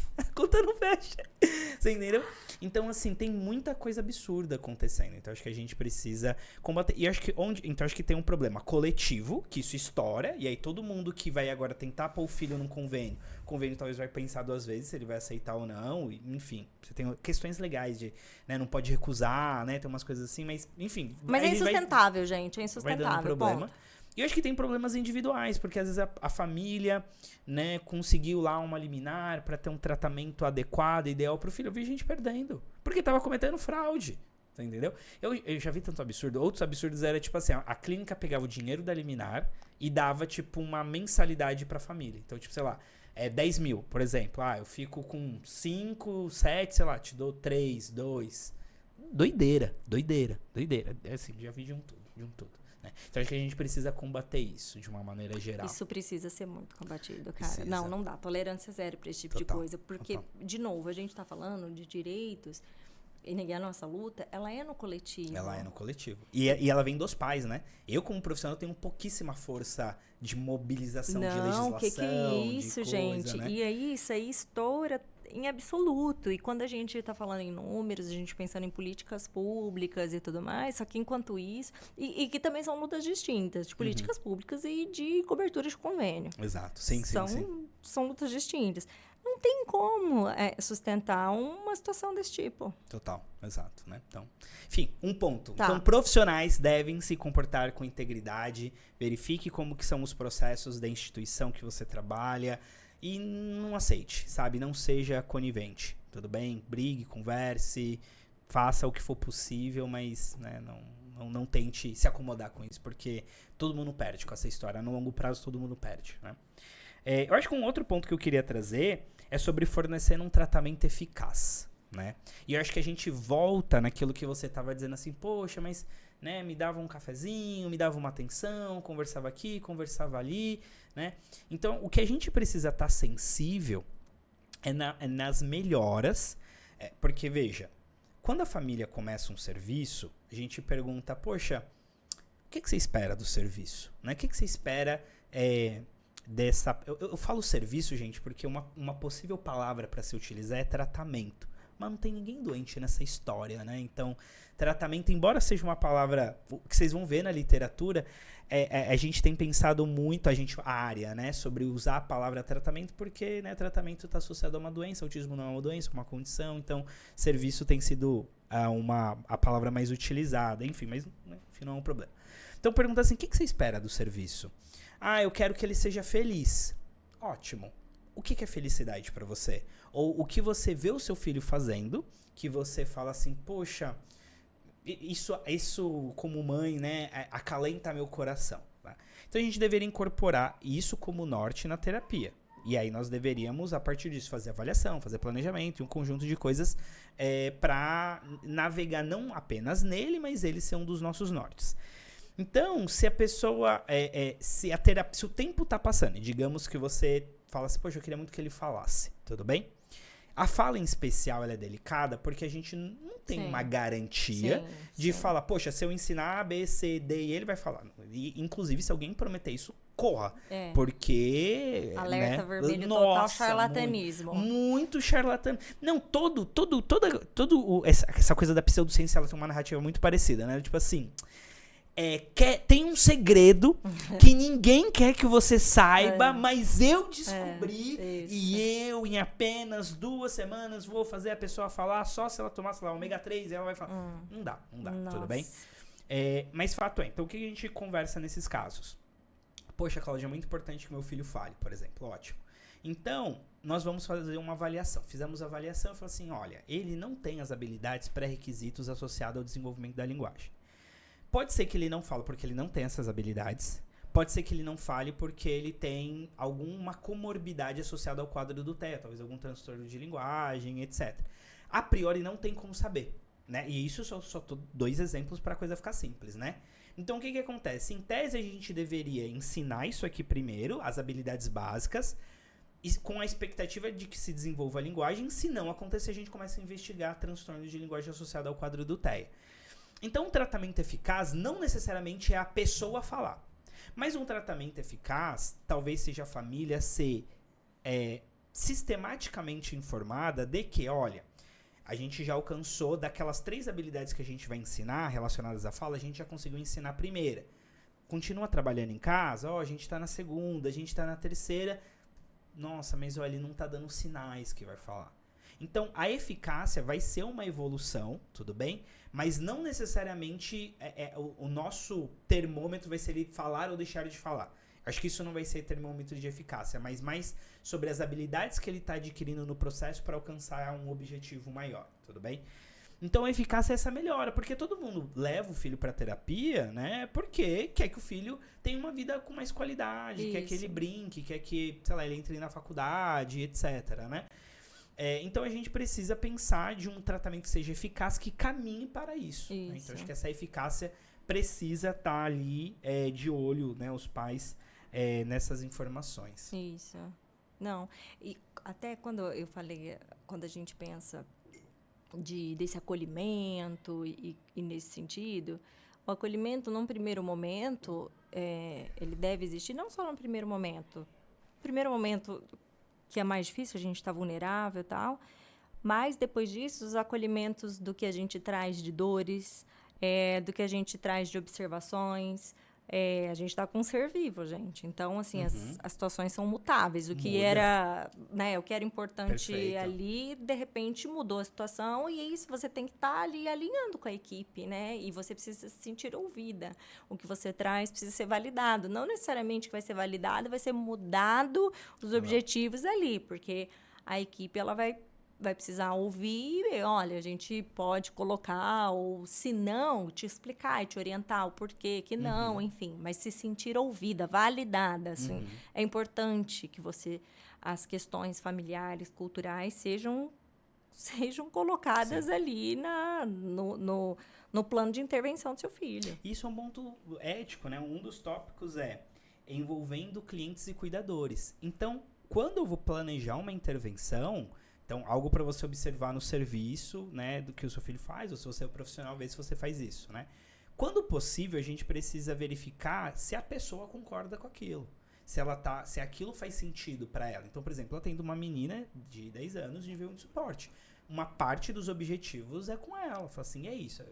Você entendeu? Então, assim, tem muita coisa absurda acontecendo. Então, acho que a gente precisa combater. E acho que então, acho que tem um problema coletivo, que isso estoura, e aí todo mundo que vai agora tentar pôr o filho num convênio, o convênio talvez vai pensar 2 vezes se ele vai aceitar ou não. E, enfim, você tem questões legais de, né, não pode recusar, né? Tem umas coisas assim, mas, enfim. Mas é insustentável, gente. É insustentável. Vai dando problema. Ponto. E eu acho que tem problemas individuais, porque às vezes a família, né, conseguiu lá uma liminar para ter um tratamento adequado, ideal pro filho. Eu vi gente perdendo, porque tava cometendo fraude, tá, entendeu? Eu já vi tanto absurdo. Outros absurdos era tipo assim, a clínica pegava o dinheiro da liminar e dava tipo uma mensalidade pra família. Então, tipo, sei lá, 10 mil, por exemplo. Eu fico com 5, 7, sei lá, te dou 3, 2. Doideira. Assim, já vi de um tudo. Então, acho que a gente precisa combater isso de uma maneira geral. Isso precisa ser muito combatido, cara. Não dá. Tolerância zero para esse tipo de coisa. Porque, de novo, a gente tá falando de direitos e a nossa luta, ela é no coletivo. E ela vem dos pais, né? Eu, como profissional, tenho pouquíssima força de mobilização, de legislação. Que é isso, de coisa, gente? né? E aí, isso aí estoura em absoluto. E quando a gente está falando em números, a gente pensando em políticas públicas e tudo mais, só que enquanto isso... E que também são lutas distintas, de políticas públicas e de cobertura de convênio. Exato, sim. São lutas distintas. Não tem como sustentar uma situação desse tipo. Total, exato, né? Então, enfim, um ponto. Tá. Então, profissionais devem se comportar com integridade, verifique como que são os processos da instituição que você trabalha e não aceite, sabe? Não seja conivente, tudo bem? Brigue, converse, faça o que for possível, mas, né, não tente se acomodar com isso, porque todo mundo perde com essa história. No longo prazo, todo mundo perde, né? Eu acho que um outro ponto que eu queria trazer é sobre fornecer um tratamento eficaz, né? E eu acho que a gente volta naquilo que você estava dizendo assim, poxa, mas, né, me dava um cafezinho, me dava uma atenção, conversava aqui, conversava ali, né? Então, o que a gente precisa estar sensível é nas melhoras, porque, veja, quando a família começa um serviço, a gente pergunta, poxa, o que você espera do serviço? Né? O que você espera dessa... Eu falo serviço, gente, porque uma possível palavra para se utilizar é tratamento. Mas não tem ninguém doente nessa história, né? Então, tratamento, embora seja uma palavra que vocês vão ver na literatura, a gente tem pensado muito, a área, né, sobre usar a palavra tratamento, porque, né, tratamento está associado a uma doença, autismo não é uma doença, é uma condição, então, serviço tem sido a palavra mais utilizada, enfim, mas né, enfim, não é um problema. Então pergunta assim, o que você espera do serviço? Eu quero que ele seja feliz. Ótimo. O que é felicidade pra você? Ou o que você vê o seu filho fazendo, que você fala assim, poxa, isso como mãe, né, acalenta meu coração. Tá? Então a gente deveria incorporar isso como norte na terapia. E aí nós deveríamos, a partir disso, fazer avaliação, fazer planejamento e um conjunto de coisas para navegar não apenas nele, mas ele ser um dos nossos nortes. Então, se a pessoa, se o tempo tá passando, e digamos que você fala assim, poxa, eu queria muito que ele falasse, tudo bem? A fala em especial, ela é delicada porque a gente não tem uma garantia de falar, poxa, se eu ensinar A, B, C, D, e ele vai falar. E, inclusive, se alguém prometer isso, corra. Porque... Alerta né? vermelho, Nossa, total charlatanismo. Muito charlatano. Não, toda essa coisa da pseudociência, ela tem uma narrativa muito parecida, né? Tipo assim... tem um segredo que ninguém quer que você saiba, mas eu descobri e eu, em apenas 2 semanas, vou fazer a pessoa falar só se ela tomar, sei lá, ômega 3, ela vai falar. Não dá, Nossa. tudo bem? Mas fato então o que a gente conversa nesses casos? Poxa, Cláudia, é muito importante que meu filho fale, por exemplo, ótimo. Então, nós vamos fazer uma avaliação. Fizemos a avaliação e falamos assim, olha, ele não tem as habilidades pré-requisitos associadas ao desenvolvimento da linguagem. Pode ser que ele não fale porque ele não tem essas habilidades. Pode ser que ele não fale porque ele tem alguma comorbidade associada ao quadro do TEA, talvez algum transtorno de linguagem, etc. A priori não tem como saber, né? E isso só 2 exemplos para a coisa ficar simples, né? Então o que acontece? Em tese a gente deveria ensinar isso aqui primeiro, as habilidades básicas, com a expectativa de que se desenvolva a linguagem. Se não acontecer, a gente começa a investigar transtornos de linguagem associados ao quadro do TEA. Então, um tratamento eficaz não necessariamente é a pessoa falar. Mas um tratamento eficaz, talvez seja a família ser sistematicamente informada de que, olha, a gente já alcançou daquelas 3 habilidades que a gente vai ensinar relacionadas à fala, a gente já conseguiu ensinar a primeira. Continua trabalhando em casa, a gente tá na 2ª, a gente tá na 3ª. Nossa, mas olha, ele não tá dando sinais que vai falar. Então, a eficácia vai ser uma evolução, tudo bem? Mas não necessariamente o nosso termômetro vai ser ele falar ou deixar de falar. Acho que isso não vai ser termômetro de eficácia, mas mais sobre as habilidades que ele está adquirindo no processo para alcançar um objetivo maior, tudo bem? Então, a eficácia é essa melhora, porque todo mundo leva o filho para terapia, né? Porque quer que o filho tenha uma vida com mais qualidade, quer que ele brinque, quer que, sei lá, ele entre na faculdade, etc, né? Então a gente precisa pensar de um tratamento que seja eficaz, que caminhe para isso. Né? Então acho que essa eficácia precisa estar ali de olho, né, os pais, nessas informações. Isso. Não, e até quando eu falei, quando a gente pensa desse acolhimento e nesse sentido, o acolhimento num primeiro momento, ele deve existir não só no primeiro momento. Primeiro momento que é mais difícil, a gente está vulnerável e tal, mas depois disso, os acolhimentos do que a gente traz de dores, do que a gente traz de observações, a gente está com um ser vivo, gente. Então, assim, as situações são mutáveis. O que era, né, o que era importante ali, de repente mudou a situação, e é isso, você tem que estar ali alinhando com a equipe, né? E você precisa se sentir ouvida. O que você traz precisa ser validado. Não necessariamente que vai ser validado, vai ser mudado os objetivos ali, porque a equipe, ela vai precisar ouvir, olha, a gente pode colocar, ou se não, te explicar e te orientar o porquê, que não, enfim, mas se sentir ouvida, validada, assim, é importante que as questões familiares, culturais, sejam colocadas ali no plano de intervenção do seu filho. Isso é um ponto ético, né? Um dos tópicos é envolvendo clientes e cuidadores. Então, quando eu vou planejar uma intervenção, então, algo para você observar no serviço, né, do que o seu filho faz, ou se você é profissional, ver se você faz isso, né? Quando possível, a gente precisa verificar se a pessoa concorda com aquilo. Se aquilo faz sentido para ela. Então, por exemplo, eu atendo uma menina de 10 anos de nível de suporte. Uma parte dos objetivos é com ela. Fala assim, é isso.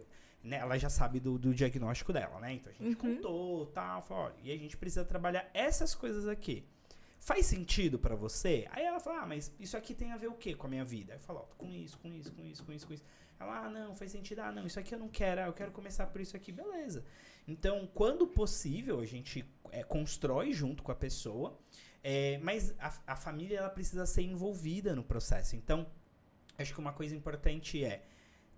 Né? Ela já sabe do diagnóstico dela, né? Então, a gente contou, tal, falou, olha, e a gente precisa trabalhar essas coisas aqui. faz sentido pra você? Aí ela fala, mas isso aqui tem a ver o quê com a minha vida? Aí eu falo, ó, com isso. Ela, não, faz sentido. Não, isso aqui eu não quero. Eu quero começar por isso aqui. Beleza. Então, quando possível, a gente constrói junto com a pessoa, mas a família, ela precisa ser envolvida no processo. Então, acho que uma coisa importante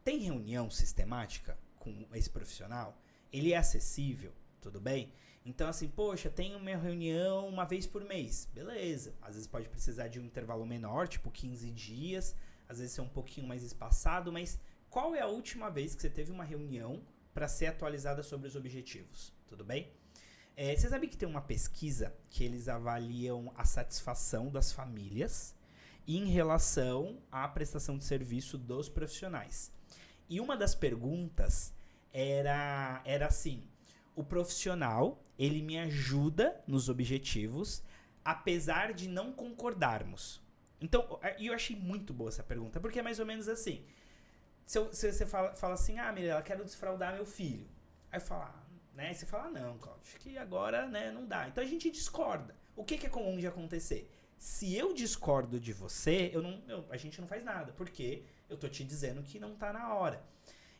tem reunião sistemática com esse profissional? Ele é acessível? Tudo bem? Então, assim, poxa, tenho minha reunião uma vez por mês. Beleza. Às vezes pode precisar de um intervalo menor, tipo 15 dias. Às vezes ser um pouquinho mais espaçado. Mas qual é a última vez que você teve uma reunião para ser atualizada sobre os objetivos? Tudo bem? Você sabe que tem uma pesquisa que eles avaliam a satisfação das famílias em relação à prestação de serviço dos profissionais. E uma das perguntas era assim, o profissional, ele me ajuda nos objetivos, apesar de não concordarmos. Então, eu achei muito boa essa pergunta, porque é mais ou menos assim, se você fala assim, Mirella, quero desfraudar meu filho. Aí fala, né? Você fala, não, Cláudio, acho que agora, né, não dá. Então a gente discorda. O que é comum de acontecer? Se eu discordo de você, a gente não faz nada, porque eu tô te dizendo que não tá na hora.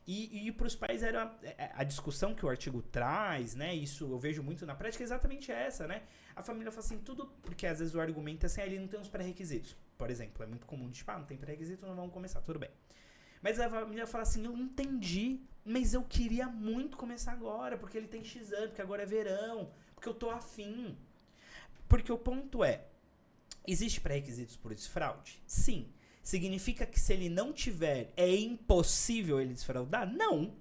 E pros pais era a discussão que o artigo traz, né? Isso eu vejo muito na prática, é exatamente essa, né? A família fala assim, tudo, porque às vezes o argumento é assim, ele não tem os pré-requisitos. Por exemplo, é muito comum de tipo, não tem pré-requisito, não vamos começar, tudo bem. Mas a família fala assim, eu entendi, mas eu queria muito começar agora, porque ele tem X anos, porque agora é verão, porque eu tô afim. Porque o ponto existe pré-requisitos por desfraude? Sim. Significa que se ele não tiver, é impossível ele desfraudar? Não.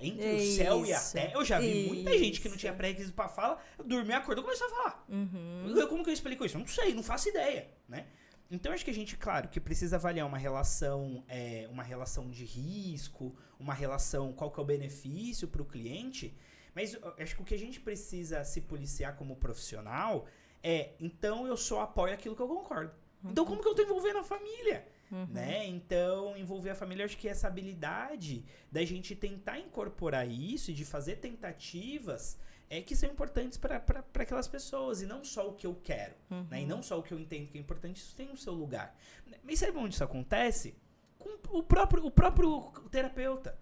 Entre o céu e a terra, eu já vi muita gente que não tinha pré-requisito pra falar, dormiu, acordou e começou a falar. Como que eu explico isso? Eu não sei, não faço ideia, né? Então, acho que a gente, claro, que precisa avaliar uma relação de risco, uma relação, qual que é o benefício para o cliente, mas acho que o que a gente precisa se policiar como profissional então eu só apoio aquilo que eu concordo. Então, como que eu tô envolvendo a família? Né? Então, envolver a família, acho que essa habilidade da gente tentar incorporar isso e de fazer tentativas que são importantes para aquelas pessoas, e não só o que eu quero, né? E não só o que eu entendo que é importante, isso tem o seu lugar. Mas sabe onde isso acontece? Com o próprio terapeuta.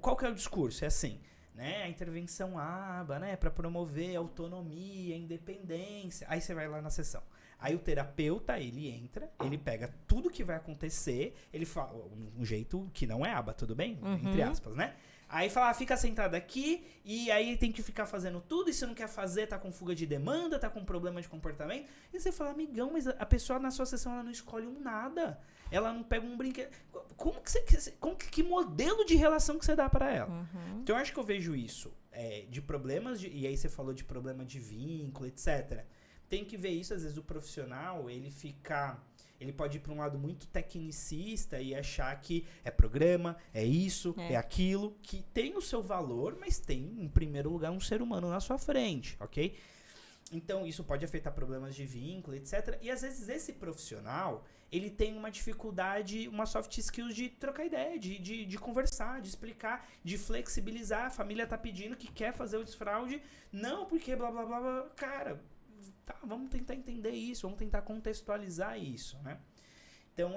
Qual que é o discurso? É assim, né? A intervenção ABA, né? Para promover autonomia, independência. Aí você vai lá na sessão. Aí o terapeuta, ele entra, ele pega tudo que vai acontecer, ele fala, um jeito que não é ABA, tudo bem? Entre aspas, né? Aí fala, fica sentado aqui, e aí tem que ficar fazendo tudo, e se não quer fazer, tá com fuga de demanda, tá com problema de comportamento. E você fala, amigão, mas a pessoa na sua sessão, ela não escolhe nada. Ela não pega um brinquedo. Que modelo de relação que você dá pra ela? Então eu acho que eu vejo isso, de problemas, e aí você falou de problema de vínculo, etc. Tem que ver isso, às vezes o profissional, ele pode ir para um lado muito tecnicista e achar que é programa, é isso, é aquilo, que tem o seu valor, mas tem, em primeiro lugar, um ser humano na sua frente, ok? Então, isso pode afetar problemas de vínculo, etc. E, às vezes, esse profissional, ele tem uma dificuldade, uma soft skills de trocar ideia, de conversar, de explicar, de flexibilizar. A família tá pedindo que quer fazer o desfraude, não porque blá, blá, blá, blá. Cara, tá, vamos tentar entender isso, vamos tentar contextualizar isso, né? Então,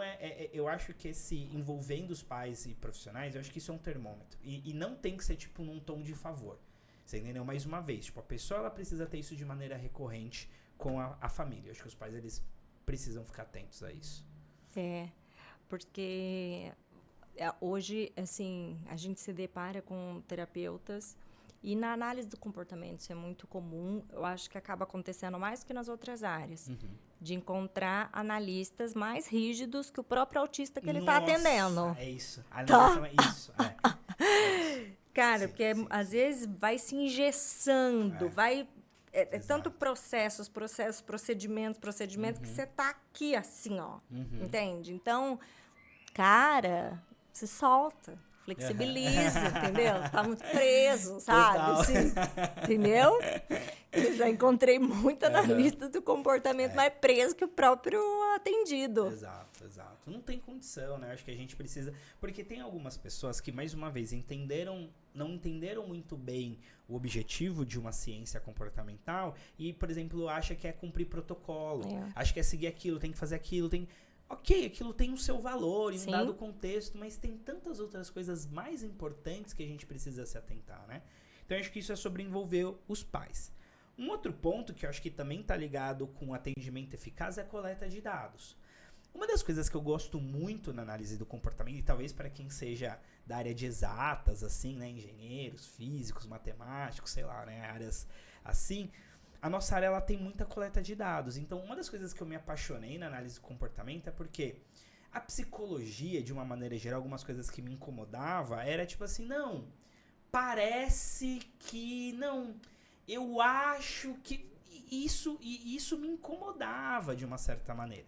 eu acho que envolvendo os pais e profissionais, eu acho que isso é um termômetro. E não tem que ser, tipo, num tom de favor. Você entendeu? Mais uma vez, tipo, a pessoa, ela precisa ter isso de maneira recorrente com a família. Eu acho que os pais, eles precisam ficar atentos a isso. Porque hoje, assim, a gente se depara com terapeutas. E na análise do comportamento, isso é muito comum, eu acho que acaba acontecendo mais que nas outras áreas. De encontrar analistas mais rígidos que o próprio autista que ele está atendendo. É isso. Analista é isso. Cara, sim, porque sim. Às vezes vai se engessando, vai... tanto procedimentos, que você tá aqui assim, ó. Entende? Então, cara, se solta. Flexibiliza, entendeu? Tá muito preso, sabe? Assim, entendeu? Eu já encontrei muito analista do comportamento mais preso que o próprio atendido. Exato. Não tem condição, né? Acho que a gente precisa... Porque tem algumas pessoas que, mais uma vez, entenderam não entenderam muito bem o objetivo de uma ciência comportamental e, por exemplo, acha que é cumprir protocolo, acha que é seguir aquilo, tem que fazer aquilo, tem... Ok, aquilo tem o seu valor em um dado contexto, mas tem tantas outras coisas mais importantes que a gente precisa se atentar, né? Então, eu acho que isso é sobre envolver os pais. Um outro ponto que eu acho que também está ligado com atendimento eficaz é a coleta de dados. Uma das coisas que eu gosto muito na análise do comportamento, e talvez para quem seja da área de exatas, assim, né, engenheiros, físicos, matemáticos, sei lá, né, áreas assim, a nossa área ela tem muita coleta de dados. Então, uma das coisas que eu me apaixonei na análise do comportamento é porque a psicologia, de uma maneira geral, algumas coisas que me incomodava, era tipo assim, não, parece que, não, eu acho que isso me incomodava de uma certa maneira.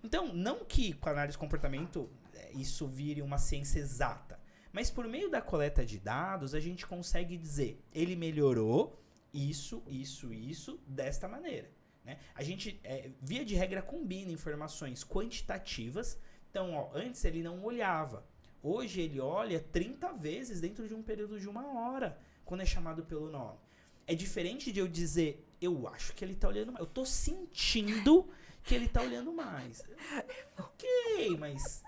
Então, não que com a análise de comportamento isso vire uma ciência exata, mas por meio da coleta de dados, a gente consegue dizer, ele melhorou isso, desta maneira, né? A gente, via de regra, combina informações quantitativas. Então, ó, antes ele não olhava. Hoje ele olha 30 vezes dentro de um período de 1 hora, quando é chamado pelo nome. É diferente de eu dizer, eu acho que ele tá olhando mais. Eu tô sentindo que ele tá olhando mais. Ok, mas...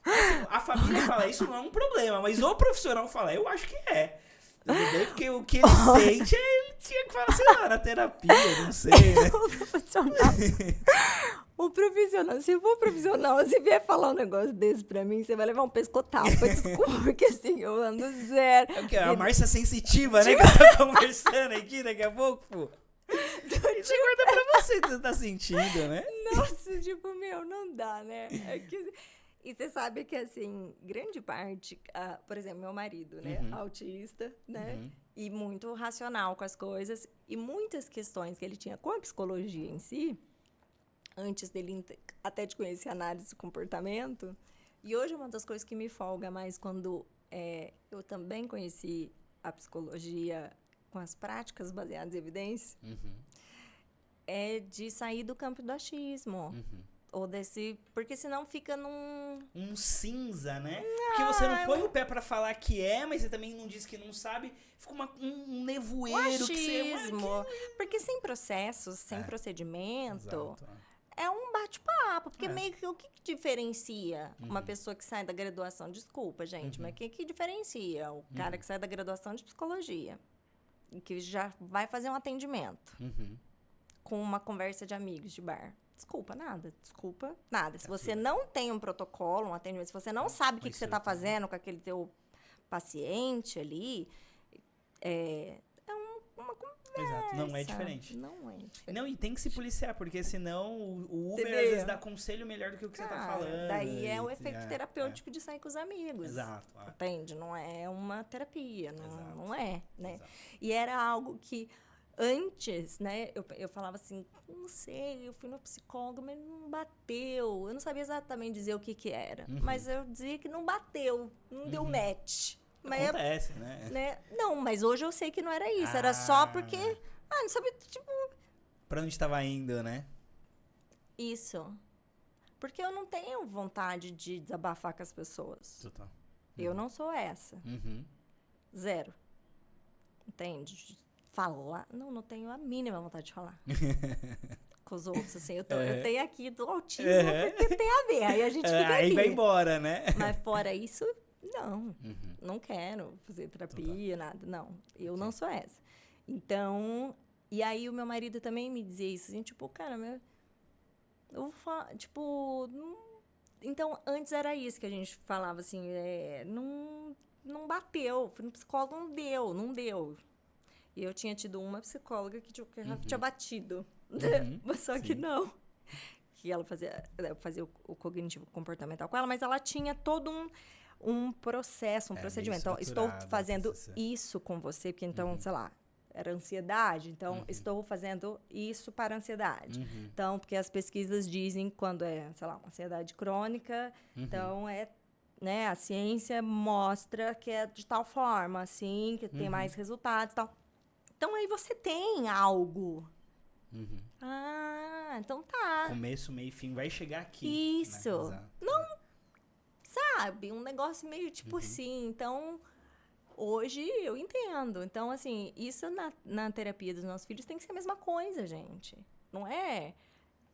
Assim, a família fala, isso não é um problema, mas o profissional fala, eu acho que é. Entendeu? Porque o que ele sente, ele tinha que falar, sei lá, na terapia, não sei, né? O profissional, se for profissional, se vier falar um negócio desse pra mim, você vai levar um pescotapa, desculpa, porque assim, eu ando zero. É o que? A Márcia sensitiva, né? Que eu tô conversando aqui daqui a pouco, pô. Isso guarda pra você que você tá sentindo, né? Nossa, tipo, meu, não dá, né? É que... E você sabe que, assim, grande parte, por exemplo, meu marido, né? Autista, né? E muito racional com as coisas. E muitas questões que ele tinha com a psicologia em si, antes dele até de conhecer a análise do comportamento. E hoje uma das coisas que me folga mais quando eu também conheci a psicologia com as práticas baseadas em evidência, é de sair do campo do achismo. Ou desse... Porque senão fica num... Um cinza, né? Porque você não põe o pé pra falar que é, mas você também não diz que não sabe. Fica um nevoeiro que achismo. Porque sem processos, sem procedimento, é um bate-papo. Porque meio que o que diferencia uma pessoa que sai da graduação... Desculpa, gente, mas o que diferencia o cara que sai da graduação de psicologia e que já vai fazer um atendimento com uma conversa de amigos de bar? Desculpa, nada. Se você não tem um protocolo, um atendimento, se você não sabe o que você está fazendo com aquele teu paciente ali, uma conversa. Exato, não é diferente. Não é diferente. Não, e tem que se policiar, porque senão o Uber às vezes dá conselho melhor do que o que você tá falando. Daí é o efeito terapêutico de sair com os amigos. Exato. Entende? Não é uma terapia, não é, né? Exato. E era algo que... Antes, né, eu falava assim, não sei, eu fui no psicólogo, mas não bateu. Eu não sabia exatamente dizer o que era. Mas eu dizia que não bateu, não deu match. Mas acontece, né? Não, mas hoje eu sei que não era isso. Era só porque, não sabia, tipo... Pra onde estava indo, né? Isso. Porque eu não tenho vontade de desabafar com as pessoas. Total. Eu não sou essa. Zero. Entende? Falar, não tenho a mínima vontade de falar com os outros, assim, eu tenho aqui do autismo porque tem a ver, aí a gente fica aí aqui. Vai embora, né? Mas fora isso, não quero fazer terapia, nada, não, eu não sou essa. Então, e aí o meu marido também me dizia isso, assim, tipo, cara, eu vou falar, tipo, então, antes era isso que a gente falava, assim, não bateu, fui no psicólogo, não deu. E eu tinha tido uma psicóloga que tinha batido. Só que não. Que ela fazia o cognitivo comportamental com ela, mas ela tinha todo um processo, um procedimento. Então, estou fazendo isso com você, porque então, sei lá, era ansiedade. Então, estou fazendo isso para ansiedade. Então, porque as pesquisas dizem quando é, sei lá, uma ansiedade crônica, então né, a ciência mostra que é de tal forma, assim, que tem mais resultados e tal. Então, aí você tem algo. Então tá. Começo, meio e fim, vai chegar aqui. Isso. Né? Não, sabe? Um negócio meio tipo assim. Então, Hoje eu entendo. Então, assim, isso na terapia dos nossos filhos tem que ser a mesma coisa, gente. Não é?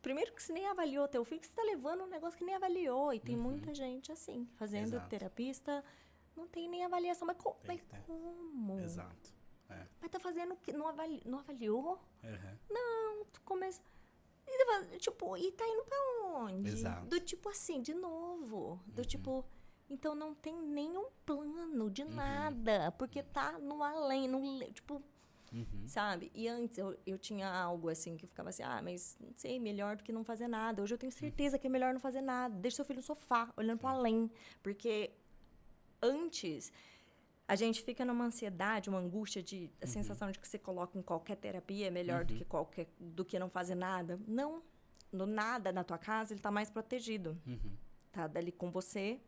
Primeiro que você nem avaliou teu filho, que você tá levando um negócio que nem avaliou. E tem muita gente assim, fazendo Exato. terapista, não tem nem avaliação. Mas, Tem que ter. como? Exato. É. Mas tá fazendo o que? Não avaliou? Uhum. Não, tu começa... E tá indo pra onde? Exato. Do tipo assim, de novo. Do tipo... Então não tem nenhum plano de nada. Porque tá no além, tipo... Sabe? E antes eu tinha algo assim que eu ficava assim, mas não sei, melhor do que não fazer nada. Hoje eu tenho certeza que é melhor não fazer nada. Deixa seu filho no sofá, olhando pro além. Porque antes a gente fica numa ansiedade, uma angústia a sensação de que você coloca em qualquer terapia é melhor do que não fazer nada. Não. No nada na tua casa, ele tá mais protegido. Tá dali com você,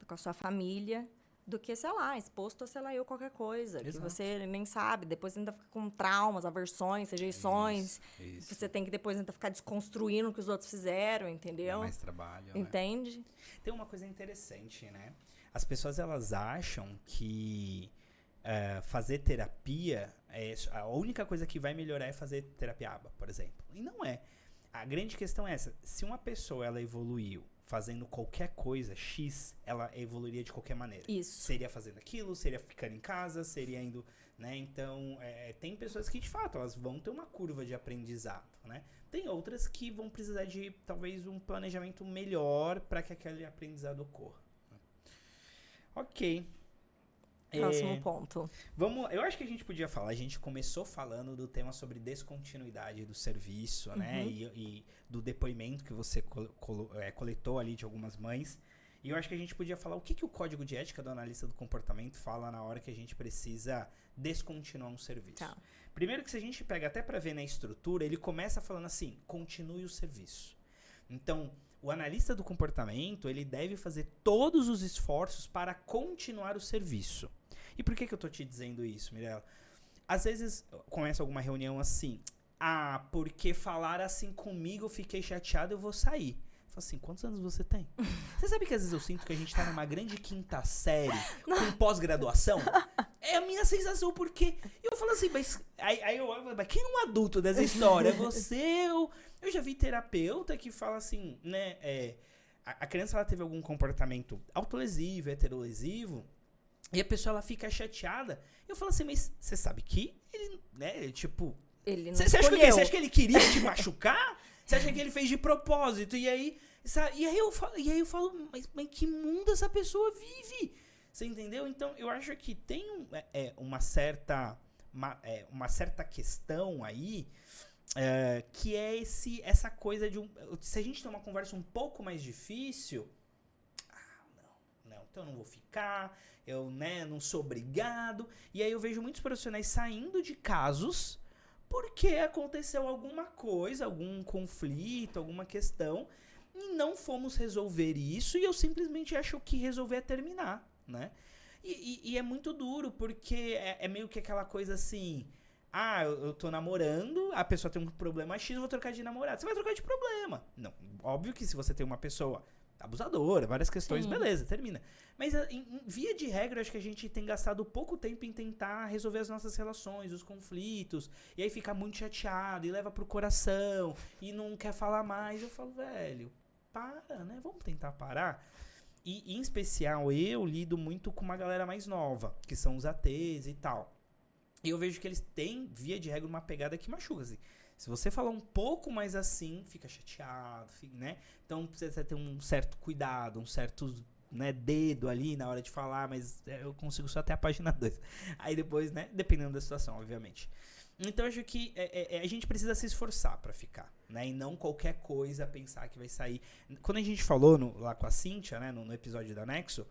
com a sua família, do que, sei lá, exposto a, sei lá, qualquer coisa. Exato. Que você nem sabe. Depois ainda fica com traumas, aversões, rejeições. Isso. Você tem que depois ainda ficar desconstruindo o que os outros fizeram, entendeu? É mais trabalho, né? Entende? Tem uma coisa interessante, né? As pessoas, elas acham que fazer terapia, a única coisa que vai melhorar é fazer terapia ABA, por exemplo. E não é. A grande questão é essa. Se uma pessoa, ela evoluiu fazendo qualquer coisa, X, ela evoluiria de qualquer maneira. Isso. Seria fazendo aquilo, seria ficando em casa, seria indo, né? Então, tem pessoas que, de fato, elas vão ter uma curva de aprendizado, né? Tem outras que vão precisar de, talvez, um planejamento melhor para que aquele aprendizado ocorra. Ok. Próximo ponto. Eu acho que a gente podia falar, a gente começou falando do tema sobre descontinuidade do serviço, né? E do depoimento que você coletou ali de algumas mães. E eu acho que a gente podia falar o que o código de ética do analista do comportamento fala na hora que a gente precisa descontinuar um serviço. Tá. Primeiro que se a gente pega até para ver na estrutura, ele começa falando assim, continue o serviço. Então, o analista do comportamento, ele deve fazer todos os esforços para continuar o serviço. E por que eu tô te dizendo isso, Mirella? Às vezes, começa alguma reunião assim, porque falaram assim comigo, eu fiquei chateado, eu vou sair. Eu falo assim, quantos anos você tem? Você sabe que às vezes eu sinto que a gente tá numa grande quinta série, com pós-graduação? É a minha sensação, porque eu falo assim, mas... Aí eu olho, mas quem é um adulto dessa história? Você, eu já vi terapeuta que fala assim, né? A criança, ela teve algum comportamento autolesivo, heterolesivo, e a pessoa, ela fica chateada. Eu falo assim, mas você sabe que ele, né, tipo... Ele não Você acha que ele queria te machucar? Você acha que ele fez de propósito? E aí eu falo, mas que mundo essa pessoa vive? Você entendeu? Então, eu acho que tem uma certa questão aí, que é essa coisa de se a gente tem uma conversa um pouco mais difícil, não, então eu não vou ficar, eu, né, não sou obrigado. E aí eu vejo muitos profissionais saindo de casos porque aconteceu alguma coisa, algum conflito, alguma questão, e não fomos resolver isso, e eu simplesmente acho que resolver é terminar, né? E é muito duro, porque é meio que aquela coisa assim, eu tô namorando, a pessoa tem um problema X, eu vou trocar de namorado. Você vai trocar de problema. Não, óbvio que se você tem uma pessoa abusadora, várias questões, beleza, termina. Mas em via de regra, acho que a gente tem gastado pouco tempo em tentar resolver as nossas relações, os conflitos, e aí fica muito chateado, e leva pro coração, e não quer falar mais. Eu falo, velho, para, né? Vamos tentar parar. E, em especial, eu lido muito com uma galera mais nova, que são os ATs e tal. E eu vejo que eles têm, via de regra, uma pegada que machuca, assim. Se você falar um pouco mais assim, fica chateado, né? Então, precisa ter um certo cuidado, um certo, né, dedo ali na hora de falar, mas eu consigo só até a página 2. Aí depois, né, dependendo da situação, obviamente. Então, eu acho que a gente precisa se esforçar pra ficar, né? E não qualquer coisa pensar que vai sair. Quando a gente falou lá com a Cíntia, né, no episódio da Nexo,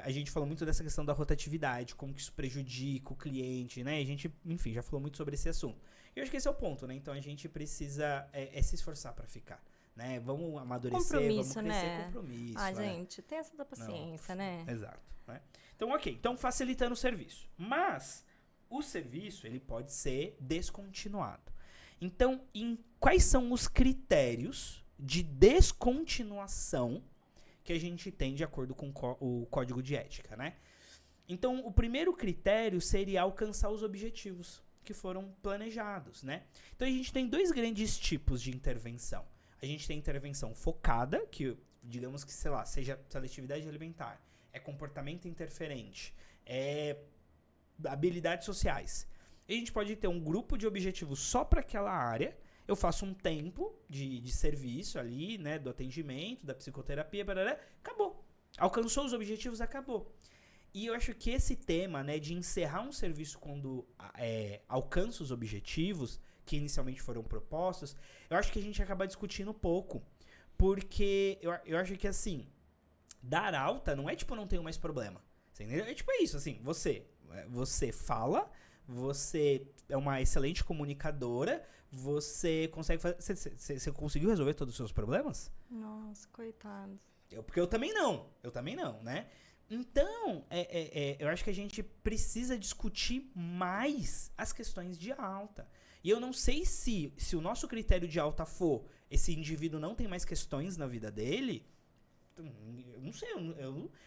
a gente falou muito dessa questão da rotatividade, como que isso prejudica o cliente, né? A gente, enfim, já falou muito sobre esse assunto. E eu acho que esse é o ponto, né? Então a gente precisa se esforçar pra ficar, né? Vamos amadurecer, Compromisso, vamos crescer, né? compromisso. Gente, tem essa da paciência, né? Exato, né? Então, ok. Então, facilitando o serviço. Mas o serviço, ele pode ser descontinuado. Então, quais são os critérios de descontinuação que a gente tem de acordo com o código de ética, né? Então, o primeiro critério seria alcançar os objetivos que foram planejados, né? Então, a gente tem 2 grandes tipos de intervenção. A gente tem intervenção focada, que digamos que, sei lá, seja seletividade alimentar, é comportamento interferente, é habilidades sociais. E a gente pode ter um grupo de objetivos só para aquela área. Eu faço um tempo de serviço ali, né, do atendimento, da psicoterapia, acabou. Alcançou os objetivos, acabou. E eu acho que esse tema, né, de encerrar um serviço quando alcança os objetivos que inicialmente foram propostos, eu acho que a gente acaba discutindo pouco. Porque eu acho que, assim, dar alta não é tipo, não tenho mais problema. Entendeu? É tipo isso, assim, você fala, você é uma excelente comunicadora, você consegue fazer... Você conseguiu resolver todos os seus problemas? Nossa, coitado. Porque eu também não, né? Então, eu acho que a gente precisa discutir mais as questões de alta. E eu não sei se o nosso critério de alta for esse indivíduo não tem mais questões na vida dele, eu não sei,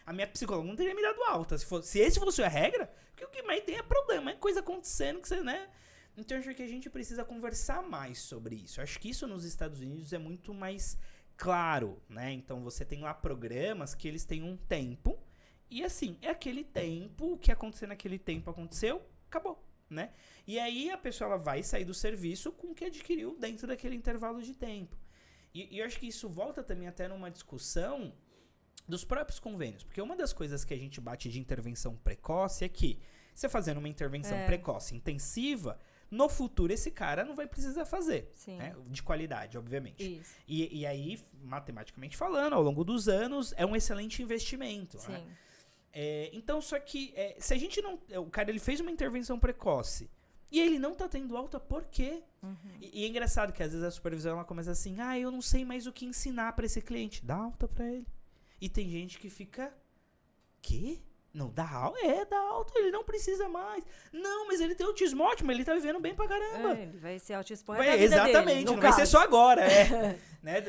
a minha psicóloga não teria me dado alta. Se esse fosse a regra, porque o que mais tem é problema, é coisa acontecendo que você, né? Então, eu acho que a gente precisa conversar mais sobre isso. Eu acho que isso nos Estados Unidos é muito mais claro, né? Então, você tem lá programas que eles têm um tempo, e assim, é aquele tempo, o que acontecer naquele tempo aconteceu, acabou, né? E aí a pessoa ela vai sair do serviço com o que adquiriu dentro daquele intervalo de tempo. E eu acho que isso volta também até numa discussão dos próprios convênios. Porque uma das coisas que a gente bate de intervenção precoce é que você fazendo uma intervenção precoce intensiva, no futuro esse cara não vai precisar fazer. Né? De qualidade, obviamente. Isso. E aí, matematicamente falando, ao longo dos anos, é um excelente investimento. Sim. Né? Então, só que se a gente não... O cara ele fez uma intervenção precoce e ele não tá tendo alta, por quê? Uhum. E é engraçado que às vezes a supervisão ela começa assim, eu não sei mais o que ensinar pra esse cliente. Dá alta pra ele. E tem gente que fica, quê? Não, dá alta? Dá alta, ele não precisa mais. Não, mas ele tem autismo ótimo, ele tá vivendo bem pra caramba. Ele vai ser autista exatamente, dele, não vai ser só agora. Né?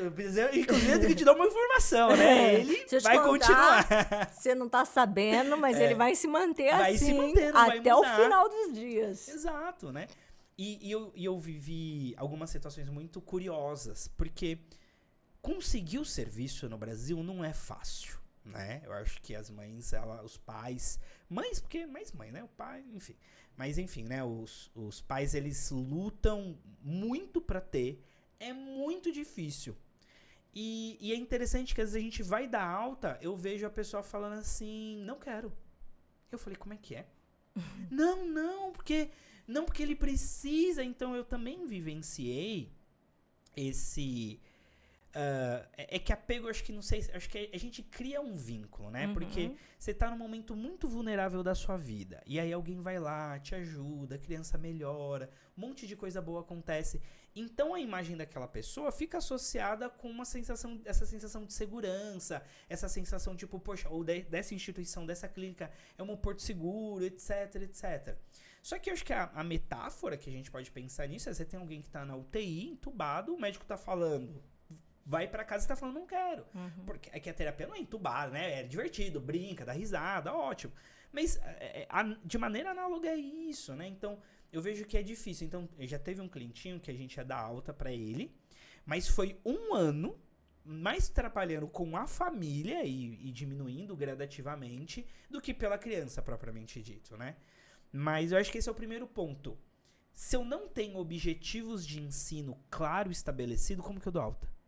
Inclusive, eu tenho que te dar uma informação, né? Ele vai continuar. Você não tá sabendo, mas ele vai se manter vai assim se manter, não até o final dos dias. Exato, né? E eu vivi algumas situações muito curiosas, porque conseguir o serviço no Brasil não é fácil. Né? Eu acho que as mães, os pais... Mães, porque mais mãe, né? O pai, enfim. Mas, enfim, né? Os pais, eles lutam muito pra ter. É muito difícil. E é interessante que às vezes a gente vai dar alta, eu vejo a pessoa falando assim, não quero. Eu falei, como é que é? Não, porque ele precisa. Então, eu também vivenciei esse... é que apego, acho que não sei, acho que a gente cria um vínculo, né? Uhum. Porque você tá num momento muito vulnerável da sua vida. E aí alguém vai lá, te ajuda, a criança melhora, um monte de coisa boa acontece. Então a imagem daquela pessoa fica associada com essa sensação de segurança, essa sensação tipo, poxa, ou dessa instituição, dessa clínica, é um porto seguro, etc, etc. Só que eu acho que a metáfora que a gente pode pensar nisso é você tem alguém que tá na UTI, entubado, o médico tá falando... Vai pra casa e tá falando, não quero. Uhum. Porque é que a terapia não é entubada, né? É divertido, brinca, dá risada, ótimo. Mas de maneira análoga é isso, né? Então, eu vejo que é difícil. Então, já teve um clientinho que a gente ia dar alta pra ele, mas foi 1 ano mais trabalhando com a família e diminuindo gradativamente do que pela criança propriamente dito, né? Mas eu acho que esse é o primeiro ponto. Se eu não tenho objetivos de ensino claro estabelecido, como que eu dou alta?